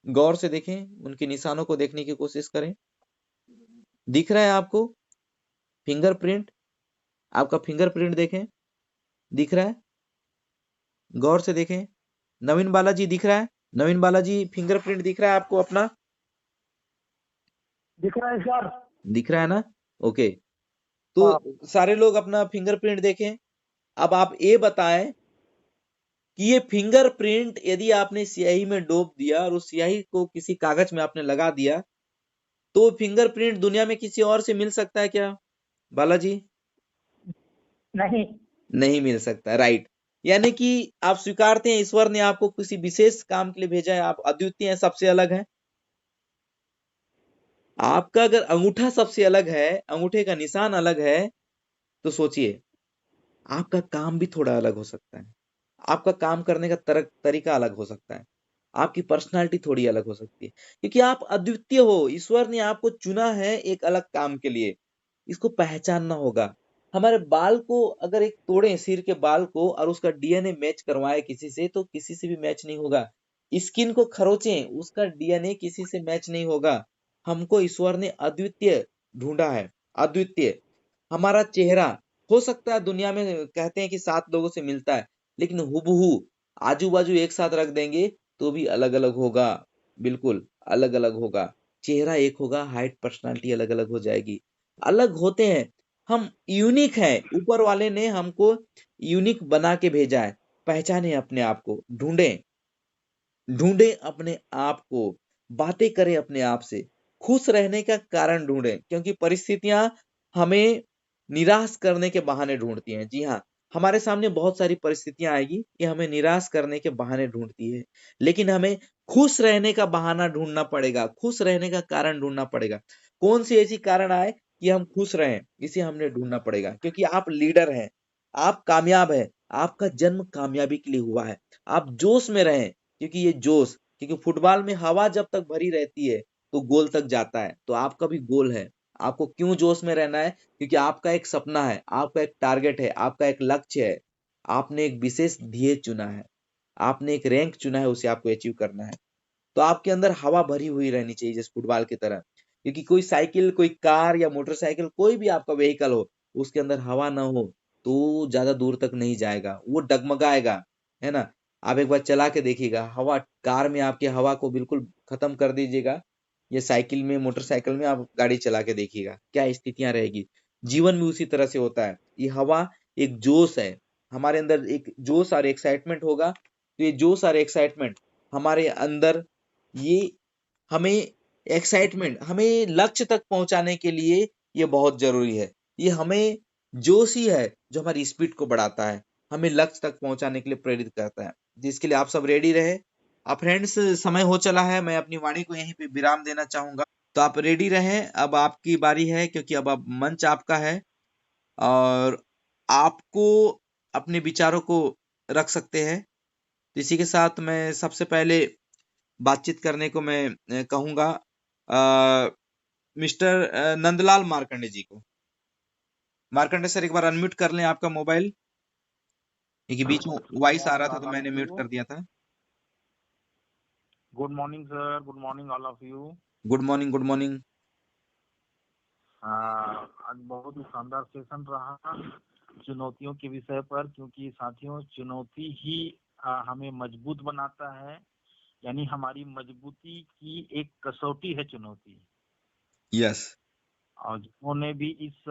गौर से देखें, उनके निशानों को देखने की कोशिश करें। दिख रहा है आपको फिंगरप्रिंट? आपका फिंगरप्रिंट देखें, दिख रहा है? गौर से देखें। नवीन बालाजी दिख रहा है? नवीन बालाजी, फिंगरप्रिंट दिख रहा है आपको अपना? दिख रहा है सर। दिख रहा है ना? ओके, तो सारे लोग अपना फिंगरप्रिंट देखें। अब आप ये बताएं कि ये फिंगरप्रिंट यदि आपने स्याही में डोब दिया और उस स्याही को किसी कागज में आपने लगा दिया, तो फिंगरप्रिंट दुनिया में किसी और से मिल सकता है क्या बालाजी? नहीं। नहीं मिल सकता, राइट। यानी कि आप स्वीकारते हैं ईश्वर ने आपको किसी विशेष काम के लिए भेजा है, आप अद्वितीय हैं, सबसे अलग हैं। आपका अगर अंगूठा सबसे अलग है, अंगूठे का निशान अलग है, तो सोचिए आपका काम भी थोड़ा अलग हो सकता है। आपका काम करने का तरीका अलग हो सकता है। आपकी पर्सनालिटी थोड़ी अलग हो सकती है, क्योंकि आप अद्वितीय हो। ईश्वर ने आपको चुना है एक अलग काम के लिए। इसको पहचानना होगा। हमारे बाल को अगर एक तोड़े, सिर के बाल को, और उसका डीएनए मैच करवाए किसी से, तो किसी से भी मैच नहीं होगा। स्किन को खरोचें, उसका डीएनए किसी से मैच नहीं होगा। हमको ईश्वर ने अद्वितीय ढूंढा है, अद्वितीय। हमारा चेहरा हो सकता है दुनिया में कहते हैं कि 7 लोगों से मिलता है, लेकिन हुबहू आजू बाजू एक साथ रख देंगे तो भी अलग अलग होगा, बिल्कुल अलग अलग होगा। चेहरा एक होगा, हाइट पर्सनालिटी अलग अलग हो जाएगी। अलग होते हैं, हम यूनिक हैं, ऊपर वाले ने हमको यूनिक बना के भेजा है। पहचाने अपने आप को, ढूंढें ढूंढें अपने आप को, बातें करें अपने आप से, खुश रहने का कारण ढूंढें, क्योंकि परिस्थितियां हमें निराश करने के बहाने ढूंढती हैं। जी हाँ, हमारे सामने बहुत सारी परिस्थितियां आएगी, ये हमें निराश करने के बहाने ढूंढती है, लेकिन हमें खुश रहने का बहाना ढूंढना पड़ेगा, खुश रहने का कारण ढूंढना पड़ेगा। कौन सी ऐसी कारण आए कि हम खुश रहें, इसे हमने ढूंढना पड़ेगा, क्योंकि आप लीडर हैं, आप कामयाब हैं, आपका जन्म कामयाबी के लिए हुआ है। आप जोश में रहें, क्योंकि ये जोश, क्योंकि फुटबॉल में हवा जब तक भरी रहती है तो गोल तक जाता है, तो आपका भी गोल है। आपको क्यों जोश में रहना है? क्योंकि आपका एक सपना है, आपका एक टारगेट है, आपका एक लक्ष्य है, आपने एक विशेष ध्येय चुना है, आपने एक रैंक चुना है, उसे आपको अचीव करना है। तो आपके अंदर हवा भरी हुई रहनी चाहिए, जैसे फुटबॉल की तरह। क्योंकि कोई साइकिल, कोई कार या मोटरसाइकिल, कोई भी आपका व्हीकल हो, उसके अंदर हवा ना हो तो ज्यादा दूर तक नहीं जाएगा, वो डगमगाएगा, है ना। आप एक बार चला के देखिएगा, हवा कार में आपकी हवा को बिल्कुल खत्म कर दीजिएगा, ये साइकिल में, मोटरसाइकिल में आप गाड़ी चला के देखिएगा क्या स्थितियां रहेगी। जीवन भी उसी तरह से होता है। ये हवा एक जोश है, हमारे अंदर एक जोश और एक्साइटमेंट होगा, तो ये जोश और एक्साइटमेंट हमारे अंदर, ये हमें एक्साइटमेंट, हमें लक्ष्य तक पहुंचाने के लिए ये बहुत जरूरी है। ये हमें जोश ही है जो हमारी स्पीड को बढ़ाता है, हमें लक्ष्य तक पहुंचाने के लिए प्रेरित करता है, जिसके लिए आप सब रेडी रहे। अब फ्रेंड्स, समय हो चला है, मैं अपनी वाणी को यहीं पे विराम देना चाहूंगा, तो आप रेडी रहें, अब आपकी बारी है, क्योंकि अब मंच आपका है और आपको अपने विचारों को रख सकते हैं। तो इसी के साथ मैं सबसे पहले बातचीत करने को मैं कहूंगा मिस्टर नंदलाल मार्कंडे जी को। मार्कंडे सर, एक बार अनम्यूट कर लें आपका मोबाइल, क्योंकि बीच में वॉइस आ रहा था तो मैंने म्यूट कर दिया था। Good morning sir, good morning all of you. Good morning, good morning. आज बहुत ही शानदार सेशन रहा चुनौतियों के विषय पर, क्योंकि साथियों चुनौती ही हमें मजबूत बनाता है, यानी हमारी मजबूती की एक कसौटी है चुनौती। यस। और जिन्होंने भी इस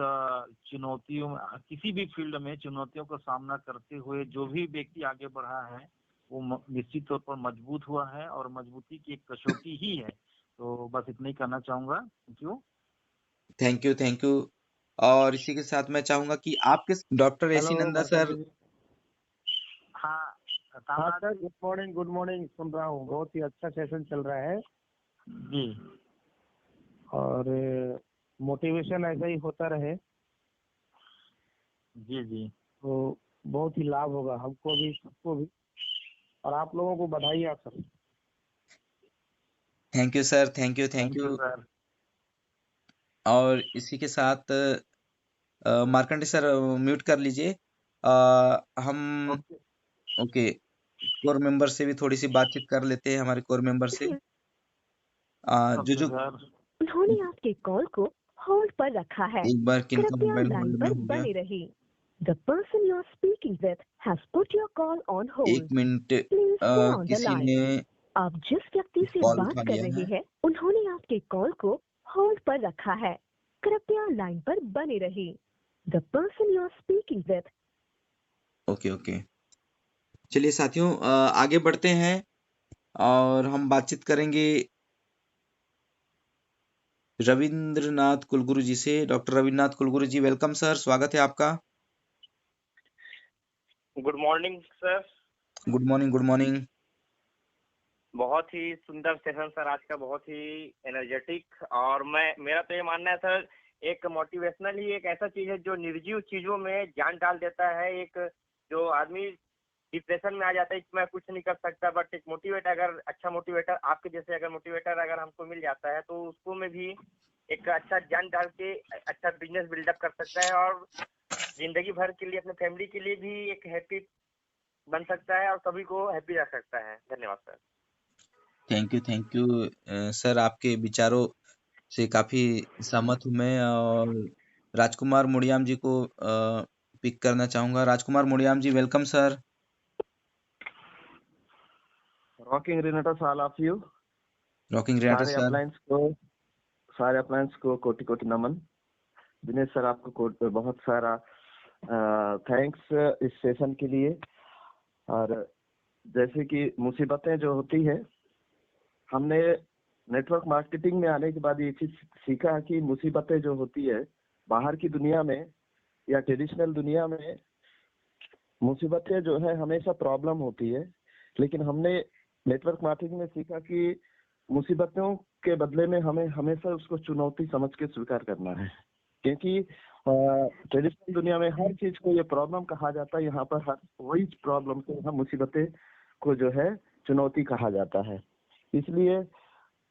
चुनौतियों में, किसी भी फील्ड में चुनौतियों का सामना करते हुए जो भी व्यक्ति आगे बढ़ा है वो निश्चित तौर पर मजबूत हुआ है, और मजबूती की एक कसौटी ही है। तो बस इतना ही कहना चाहूंगा। Thank you. Thank you, thank you. और इसी के साथ मैं चाहूंगा कि आपके डॉक्टर एसी हेलो नंदा सर। हाँ हाँ sir, good morning, good morning. सुन रहा हूँ, बहुत ही अच्छा सेशन चल रहा है जी और मोटिवेशन ऐसा ही होता रहे जी जी तो बहुत ही लाभ होगा हमको भी, सबको भी, और आप लोगों को बधाई आप सब। Thank you sir, thank you, thank thank you you. Sir. और इसी के साथ मार्कंडे सर म्यूट कर लीजिए। हम ओके ओके, कोर मेंबर से भी थोड़ी सी बातचीत कर लेते हैं, हमारे कोर मेंबर से। जो जो सर। उन्होंने आपके कॉल को होल्ड पर रखा है, एक बार किनका कृपया मोबाइल लाइन होल्ड में पर हो गया, बने रहिए। The person you are speaking with has put your call on एक hold, minute. Please stay on the किसी लाइन। ने आप जिस व्यक्ति से कॉल बात उठा कर लिया रहे है। हैं उन्होंने आपके कॉल को होल्ड पर रखा है, कृपया लाइन पर बने रहिए। The person you are speaking with. Okay okay, चलिए साथियों, आगे बढ़ते हैं और हम बातचीत करेंगे रविंद्रनाथ कुलगुरु जी से। डॉक्टर रविंद्रनाथ कुलगुरु जी, वेलकम सर, स्वागत है आपका। Good morning sir. Good morning, good morning. बहुत ही सुंदर सेशन सर आज का, बहुत ही एनर्जेटिक। और मेरा तो ये मानना है सर, एक मोटिवेशनल ही एक ऐसा चीज है जो निर्जीव चीजों में जान डाल देता है। एक जो आदमी डिप्रेशन में आ जाता है कि मैं कुछ नहीं कर सकता, बट एक मोटिवेटर, अगर अच्छा मोटिवेटर आपके जैसे अगर मोटिवेटर अगर हमको मिल जाता है तो उसको में भी एक अच्छा जान डाल के अच्छा बिजनेस बिल्डअप कर सकता है, और जिंदगी भर के लिए अपने फैमिली के लिए भी एक हैप्पी बन सकता है और सभी को हैप्पी रख सकता है। धन्यवाद sir. Thank you, thank you. Sir, आपके विचारों से काफी सहमत हूँ मैं, और राजकुमार मुड़ियाम जी को पिक करना चाहूंगा। Rajkumar Mudiyam ji, welcome sir. Rocking रिनेटस ऑल ऑफ यू। रॉकिंग रेनाटा सारे सर। अपलायंस को कोटि कोटि नमन। दिनेश सर, आपको बहुत सारा थैंक्स इस सेशन के लिए। और जैसे कि मुसीबतें जो होती है, हमने नेटवर्क मार्केटिंग में आने के बाद ये चीज सीखा कि मुसीबतें जो होती है बाहर की दुनिया में या ट्रेडिशनल दुनिया में, मुसीबतें जो है हमेशा प्रॉब्लम होती है। लेकिन हमने नेटवर्क मार्केटिंग में सीखा कि मुसीबतों के बदले में हमें हमेशा उसको चुनौती समझ के स्वीकार करना है, क्योंकि ट्रेडिशनल दुनिया में हर चीज को ये प्रॉब्लम कहा जाता है, यहाँ पर हर वही प्रॉब्लम को, यहाँ मुसीबतें को जो है चुनौती कहा जाता है। इसलिए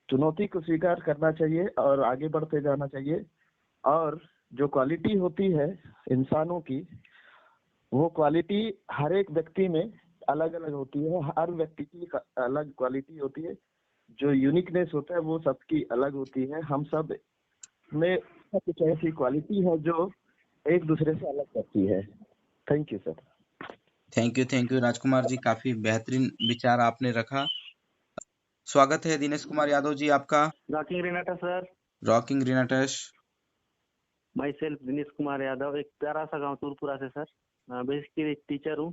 चुनौती को स्वीकार करना चाहिए और आगे बढ़ते जाना चाहिए। और जो क्वालिटी होती है इंसानों की, वो क्वालिटी हर एक व्यक्ति में अलग अलग होती है। हर व्यक्ति की अलग क्वालिटी होती है। जो यूनिकनेस होता है वो सबकी अलग होती है। हम सब में कुछ ऐसी क्वालिटी है जो एक दूसरे से अलग करती है। Thank you sir. Thank you Rajkumar ji, काफी बेहतरीन विचार आपने रखा। स्वागत है दिनेश कुमार यादव जी आपका। रॉकिंग रेनाटा सर। रॉकिंग रिनाटस। माई सेल्फ दिनेश कुमार यादव, एक प्यारा सा गांव तुरपुरा से सर। बेसिकली एक टीचर हूँ,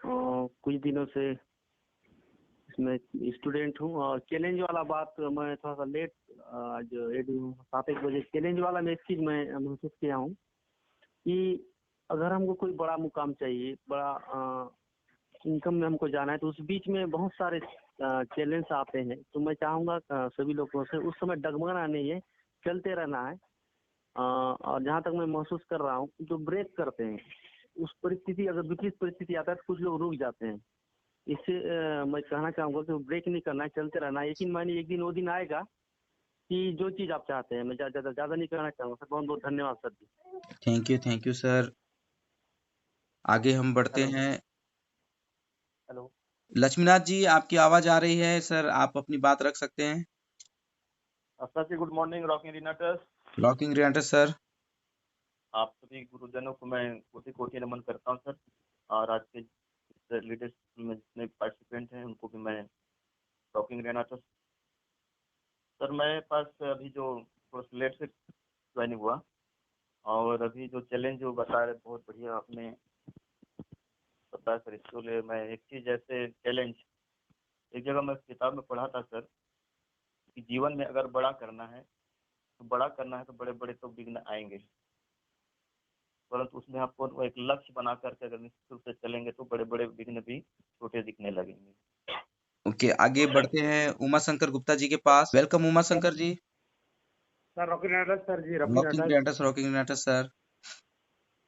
कुछ दिनों से इसमें स्टूडेंट हूँ। और चैलेंज वाला बात, मैं थोड़ा सा लेट आज 7-1 बजे चैलेंज वाला में एक चीज मैं महसूस किया हूँ कि अगर हमको कोई बड़ा मुकाम चाहिए, बड़ा इनकम में हमको जाना है, तो उस बीच में बहुत सारे चैलेंज आते हैं। तो मैं चाहूँगा सभी लोगों से उस समय डगमगाना नहीं है, चलते रहना है। और जहाँ तक मैं महसूस कर रहा हूँ, जो ब्रेक करते हैं उस परिस्थिति, अगर विपरीत परिस्थिति आता है तो कुछ लोग रुक जाते हैं। इससे मैं कहना चाहूँगा कि ब्रेक नहीं करना है, चलते रहना है। यकीन मानिए एक दिन वो दिन आएगा कि जो चीज़ आप चाहते हैं। मैं ज़्यादा नहीं कहना चाहूँगा सर। बहुत बहुत धन्यवाद sir ji. Thank you sir. आगे हम बढ़ते हैं। हेलो लक्ष्मीनाथ जी, आपकी आवाज आ रही है सर, आप अपनी बात रख सकते हैं। सर जी गुड मॉर्निंग रॉकिंग रिनाटस। रॉकिंग रिनाटस सर। आप सभी गुरुजनों को मैं कोटि कोटि नमन करता हूं सर। और आज के लीडरशिप में जितने पार्टिसिपेंट हैं उनको भी मैं रॉकिंग रिनाटस। सर मेरे पास अभी जो थोड़ा लेट से ज्वाइन हुआ, और अभी जो चैलेंज जो बता रहे बहुत बढ़िया आपने बताया सर। इसको लिए मैं एक चीज ऐसे चैलेंज, एक जगह मैं किताब में पढ़ा था सर कि जीवन में अगर बड़ा करना है तो बड़े बड़े तो विघ्न आएंगे, परंतु उसमें आपको एक लक्ष्य बना करके अगर निश्चित रूप से चलेंगे तो बड़े बड़े विघ्न भी छोटे दिखने लगेंगे। ओके, आगे बढ़ते हैं उमा शंकर गुप्ता जी के पास। Welcome Uma Shankar ji. Sir rocking रिनाटस सर जी। रॉकिंग रिनाटस सर।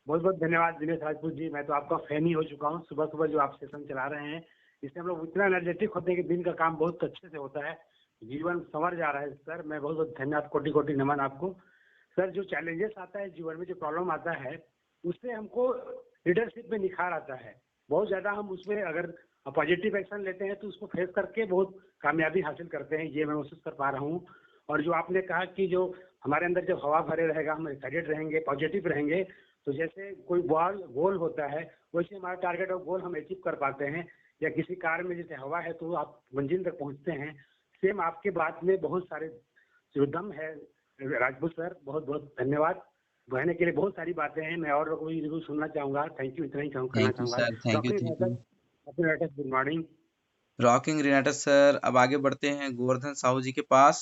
बहुत बहुत धन्यवाद दिनेश राजपूत जी। मैं तो आपका फैन ही हो चुका हूँ। सुबह सुबह जो आप सेशन चला रहे हैं, इससे हम लोग इतना एनर्जेटिक होते हैं कि दिन का काम बहुत अच्छे से होता है, जीवन संवर जा रहा है सर। मैं बहुत बहुत धन्यवाद, कोटि कोटि नमन आपको सर। जो चैलेंजेस आता है जीवन में, जो प्रॉब्लम आता है, उससे हमको लीडरशिप में निखार आता है बहुत ज्यादा। हम उसमें अगर पॉजिटिव एक्शन लेते हैं तो उसको फेस करके बहुत कामयाबी हासिल करते हैं, ये मैं महसूस कर पा रहा हूँ। और जो आपने कहा कि जो हमारे अंदर जब हवा भरे रहेगा, हम एक्साइटेड रहेंगे, पॉजिटिव रहेंगे, तो जैसे कोई गोल होता है, वैसे हमारा टारगेट और गोल हम अचीव कर पाते हैं। या किसी कार में जैसे हवा है तो आप मंजिल तक पहुंचते हैं। सेम आपके बात में बहुत सारे जो दम है राजपूत सर। बहुत बहुत धन्यवाद। कहने के लिए बहुत सारी बातें हैं, मैं और कोई सुनना चाहूंगा। थैंक यू, इतना ही कहना चाहूंगा। गुड मॉर्निंग रॉकिंग रिनाटस सर। अब आगे बढ़ते हैं गोवर्धन साहू जी के पास।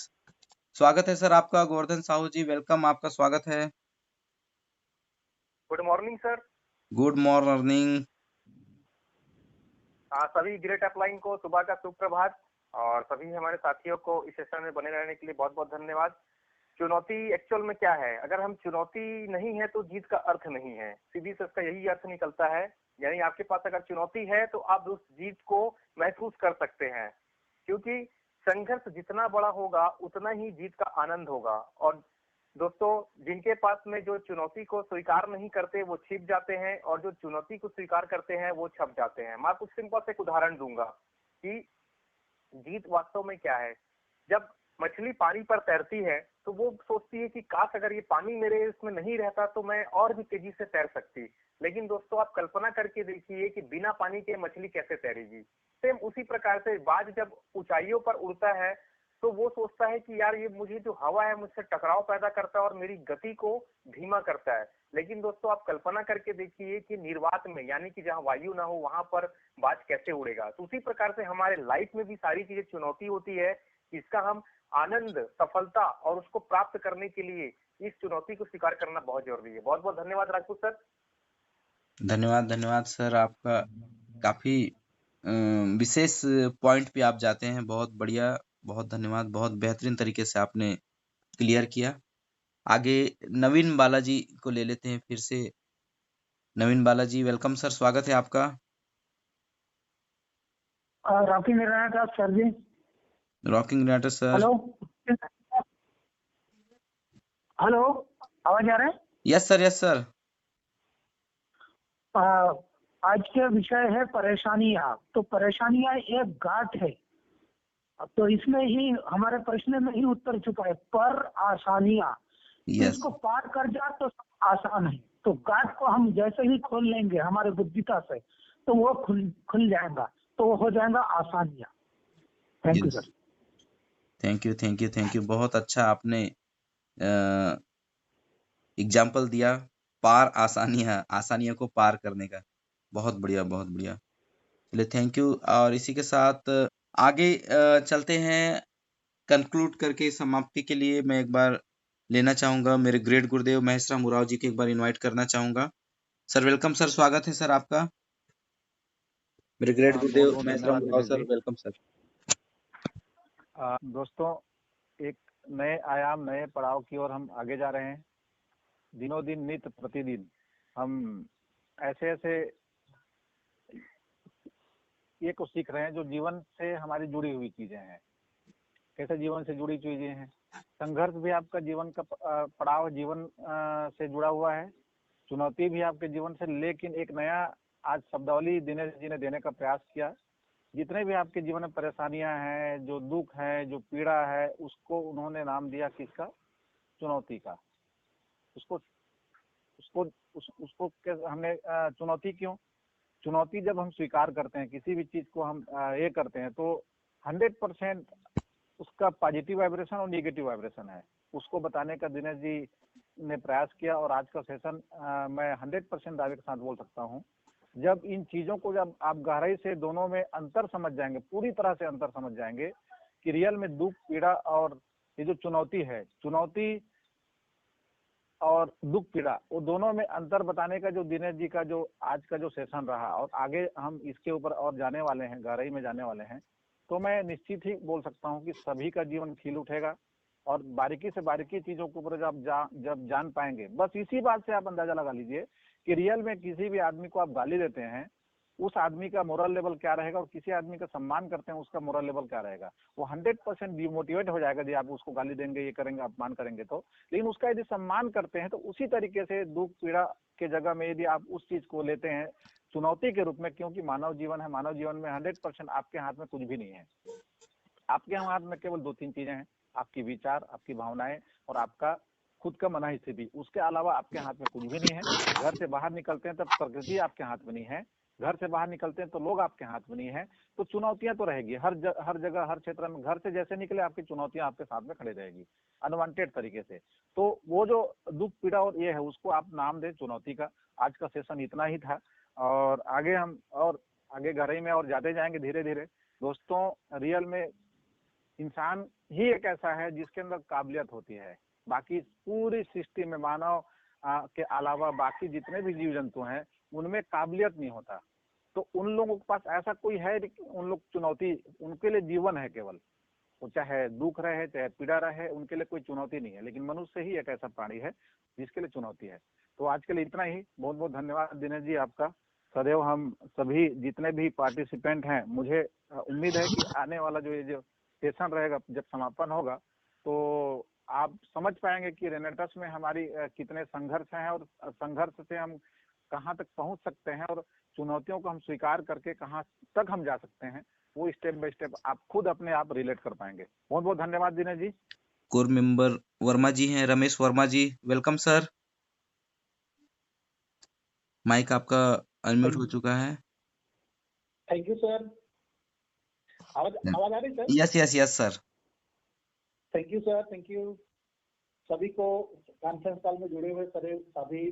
स्वागत है सर आपका गोवर्धन साहू जी। वेलकम, आपका स्वागत है। Good morning sir. Good morning. सभी ग्रेट अपलाइन को सुबह का सुप्रभात, और सभी हमारे साथियों को इस सेशन में बने रहने के लिए बहुत बहुत धन्यवाद। चुनौती एक्चुअल में क्या है? अगर हम चुनौती नहीं है तो जीत का अर्थ नहीं है। सीधी से इसका यही अर्थ निकलता है। यानी आपके पास अगर चुनौती है तो आप उस जीत को महसूस कर सकते हैं, क्योंकि संघर्ष जितना बड़ा होगा उतना ही जीत का आनंद होगा। और दोस्तों, जिनके पास में जो चुनौती को स्वीकार नहीं करते वो छिप जाते हैं, और जो चुनौती को स्वीकार करते हैं वो छप जाते हैं। मैं कुछ सिंपल से एक उदाहरण दूंगा कि जीत वास्तव में क्या है। जब मछली पानी पर तैरती है तो वो सोचती है कि काश अगर ये पानी मेरे इसमें नहीं रहता तो मैं और भी तेजी से तैर सकती। लेकिन दोस्तों, आप कल्पना करके देखिए कि बिना पानी के मछली कैसे तैरेगी। सेम उसी प्रकार से बाज जब ऊंचाइयों पर उड़ता है तो वो सोचता है कि यार ये मुझे जो हवा है मुझसे टकराव पैदा करता है और मेरी गति को धीमा करता है। लेकिन दोस्तों आप कल्पना करके देखिए कि निर्वात में, यानी कि जहाँ वायु ना हो वहां पर बाज कैसे उड़ेगा। तो उसी प्रकार से हमारे लाइफ में भी सारी चीजें चुनौती होती है, इसका हम आनंद, सफलता और उसको प्राप्त करने के लिए इस चुनौती को स्वीकार करना बहुत जरूरी है। बहुत बहुत धन्यवाद राजपूत सर। धन्यवाद सर, आपका काफी विशेष पॉइंट पे आप जाते हैं। बहुत बढ़िया, बहुत धन्यवाद, बहुत बेहतरीन तरीके से आपने क्लियर किया। आगे नवीन बालाजी को ले लेते हैं फिर से। नवीन बालाजी, वेलकम सर, स्वागत है आपका। रॉकिंग का सर जी। रॉकिंग ग्रेनाटर सर। हेलो हेलो, आवाज आ रहा है? Yes sir. आज के विषय है परेशानियां। तो परेशानियां एक घाट है, तो इसमें ही हमारे प्रश्न में ही उत्तर छुपा है, पर आसानियां। यस इसको पार कर जा तो आसान है। तो घाट को हम जैसे ही खोल लेंगे हमारे बुद्धिता से, तो वो खुल जाएगा, तो वो हो जाएगा आसानियां। Thank you sir. Thank you. बहुत अच्छा आपने एग्जाम्पल दिया, पार आसानियां को पार करने का। बहुत बढ़िया। चलिए थैंक यू। और इसी के साथ आगे चलते हैं। कंक्लूड करके समाप्ति के लिए मैं एक बार लेना चाहूंगा मेरे ग्रेट गुरुदेव महेश राम उरांव जी को एक बार इनवाइट करना चाहूंगा। सर वेलकम सर, स्वागत है सर आपका। मेरे ग्रेट गुरुदेव Mahesh Ram Oraon sir, welcome sir. दोस्तों, एक नए आयाम, नए पड़ाव की ओर हम आगे जा रहे हैं। दिनों दिन, नित्य प्रतिदिन हम ऐसे ये को सीख रहे हैं जो जीवन से हमारी जुड़ी हुई चीजें हैं। कैसे जीवन से जुड़ी चीजें हैं? संघर्ष भी आपका जीवन का पड़ाव, जीवन से जुड़ा हुआ है। चुनौती भी आपके जीवन से, लेकिन एक नया आज शब्दावली दिनेश जी ने देने का प्रयास किया। जितने भी आपके जीवन में परेशानियां हैं, जो दुख है, जो पीड़ा है, उसको उन्होंने नाम दिया किसका? चुनौती का। उसको हमने चुनौती क्यों? चुनौती जब हम स्वीकार करते हैं, किसी भी चीज को हम ये करते हैं, तो 100% उसका पॉजिटिव वाइब्रेशन और नेगेटिव वाइब्रेशन है। उसको बताने का दिनेश जी ने प्रयास किया। और आज का सेशन मैं 100% दावे के साथ बोल सकता हूँ, जब इन चीजों को जब आप गहराई से दोनों में अंतर समझ जाएंगे, पूरी तरह से अंतर समझ जाएंगे कि रियल में दुख, पीड़ा और ये जो चुनौती है, चुनौती और दुख, पीड़ा, वो दोनों में अंतर बताने का जो दिनेश जी का जो आज का जो सेशन रहा, और आगे हम इसके ऊपर और जाने वाले हैं, गहराई में जाने वाले हैं, तो मैं निश्चित ही बोल सकता हूँ कि सभी का जीवन खिल उठेगा। और बारीकी से बारीकी चीजों के ऊपर जब जान पाएंगे, बस इसी बात से आप अंदाजा लगा लीजिए कि रियल में किसी भी आदमी को आप गाली देते हैं, उस आदमी का मोरल लेवल क्या रहेगा, और किसी आदमी का सम्मान करते हैं, उसका मोरल लेवल क्या रहेगा। वो 100% डिमोटिवेट हो जाएगा यदि आप उसको गाली देंगे, ये करेंगे, अपमान करेंगे तो। लेकिन उसका यदि सम्मान करते हैं, तो उसी तरीके से दुख, पीड़ा के जगह में यदि आप उस चीज को लेते हैं चुनौती के रूप में, क्योंकि मानव जीवन है, मानव जीवन में 100% आपके हाथ में कुछ भी नहीं है। आपके हाथ में केवल 2-3 चीजें हैं, आपकी विचार, आपकी भावनाएं और आपका खुद का मन स्थिति। उसके अलावा आपके हाथ में कुछ भी नहीं है। घर से बाहर निकलते हैं तब प्रकृति आपके हाथ में नहीं है, घर से बाहर निकलते हैं तो लोग आपके हाथ में नहीं है। तो चुनौतियां तो रहेगी हर जगह, हर क्षेत्र में। घर से जैसे निकले आपकी चुनौतियां आपके साथ में खड़ी रहेगी अनवांटेड तरीके से। तो वो जो दुख, पीड़ा और ये है, उसको आप नाम दें चुनौती का। आज का सेशन इतना ही था, और आगे हम और आगे गहराई में और जाते जाएंगे धीरे धीरे। दोस्तों, रियल में इंसान ही एक ऐसा है जिसके अंदर काबिलियत होती है। बाकी पूरी सृष्टि में मानव के अलावा बाकी जितने भी जीव जंतु हैं, उनमें काबिलियत नहीं होता। तो उन लोगों के पास ऐसा कोई है, उन लोग चुनौती, उनके लिए जीवन है केवल। वो चाहे दुख रहे, चाहे पीड़ा रहे, उनके लिए कोई चुनौती नहीं है। लेकिन मनुष्य ही एक ऐसा प्राणी है जिसके लिए चुनौती है। तो आज के लिए इतना ही। बहुत बहुत धन्यवाद दिनेश जी आपका। सदैव हम सभी जितने भी पार्टिसिपेंट हैं, मुझे उम्मीद है कि आने वाला जो ये जो सेशन रहेगा, जब समापन होगा, तो आप समझ पाएंगे कि रेनेटस में हमारी कितने संघर्ष हैं, और संघर्ष से हम कहाँ तक पहुंच सकते हैं, और चुनौतियों को हम स्वीकार करके कहाँ तक हम जा सकते हैं, वो स्टेप बाय स्टेप आप खुद अपने आप रिलेट कर पाएंगे। बहुत बहुत धन्यवाद दिनेश जी। कोर मेंबर वर्मा जी हैं, रमेश वर्मा जी, वेलकम सर। माइक आपका अनम्यूट हो चुका है। Thank you sir. आवाज आ रही sir? Yes sir. Thank you sir, thank you सभी को, कॉन्फ्रेंस कॉल में जुड़े हुए सभी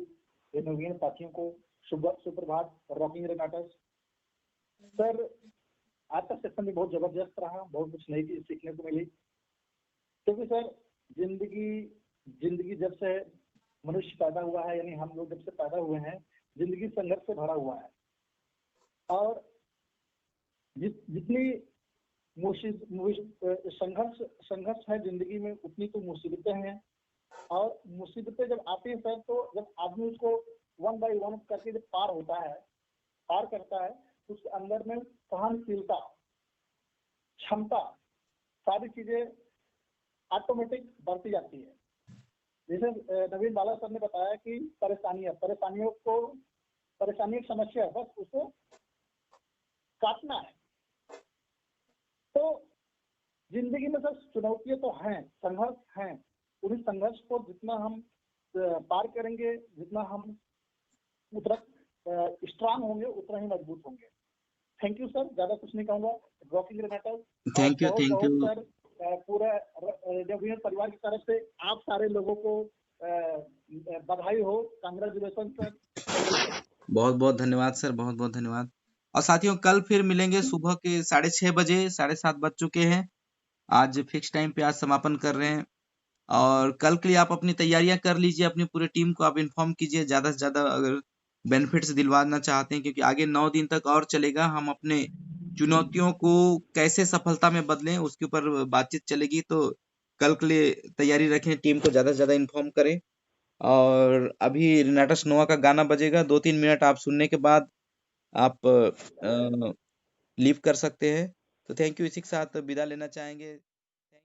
नवीन साथियों को सुप्रभात। रॉकिंग रेनाटस सर, आज का सेशन भी बहुत जबरदस्त रहा, बहुत कुछ नई चीज सीखने को मिली। क्योंकि सर जिंदगी जब से मनुष्य पैदा हुआ है, यानी हम लोग जब से पैदा हुए हैं, जिंदगी संघर्ष से भरा हुआ है। और जितनी संघर्ष है जिंदगी में, उतनी तो मुसीबतें हैं। और मुसीबतें जब आती है सर, तो जब आदमी उसको वन बाय वन करके जब पार करता है, तो उसके अंदर में सहनशीलता, क्षमता, सारी चीजें ऑटोमेटिक बढ़ती जाती है। जैसे नवीन बाला सर ने बताया कि परेशानी एक समस्या है, बस उसे काटना है। तो जिंदगी में सर चुनौतियां तो हैं, संघर्ष हैं। उन्हीं संघर्ष को जितना हम पार करेंगे, जितना हम उतना स्ट्रांग होंगे, उतना ही मजबूत होंगे। थैंक यू सर, ज्यादा कुछ नहीं कहूंगा। रॉकिंग रेनाटस, थैंक यू सर, पूरा नवीन परिवार की तरफ से आप सारे लोगों को बधाई हो, कांग्रेचुलेशन सर। बहुत बहुत धन्यवाद सर, बहुत बहुत धन्यवाद। और साथियों, कल फिर मिलेंगे सुबह के 6:30 बजे, 7:30 बज चुके हैं। आज फिक्स टाइम पे आज समापन कर रहे हैं। और कल के लिए आप अपनी तैयारियां कर लीजिए, अपनी पूरे टीम को आप इन्फॉर्म कीजिए ज्यादा से ज्यादा, अगर बेनिफिट्स दिलवाना चाहते हैं, क्योंकि आगे 9 दिन तक और चलेगा। हम अपने चुनौतियों को कैसे सफलता में बदलें, उसके ऊपर बातचीत चलेगी। तो कल के लिए तैयारी रखें, टीम को ज्यादा से ज्यादा इन्फॉर्म करें। और अभी रेनाटस नोआ का गाना बजेगा, 2-3 मिनट आप सुनने के बाद आप लीव कर सकते हैं। तो थैंक यू, इसी के साथ विदा लेना चाहेंगे।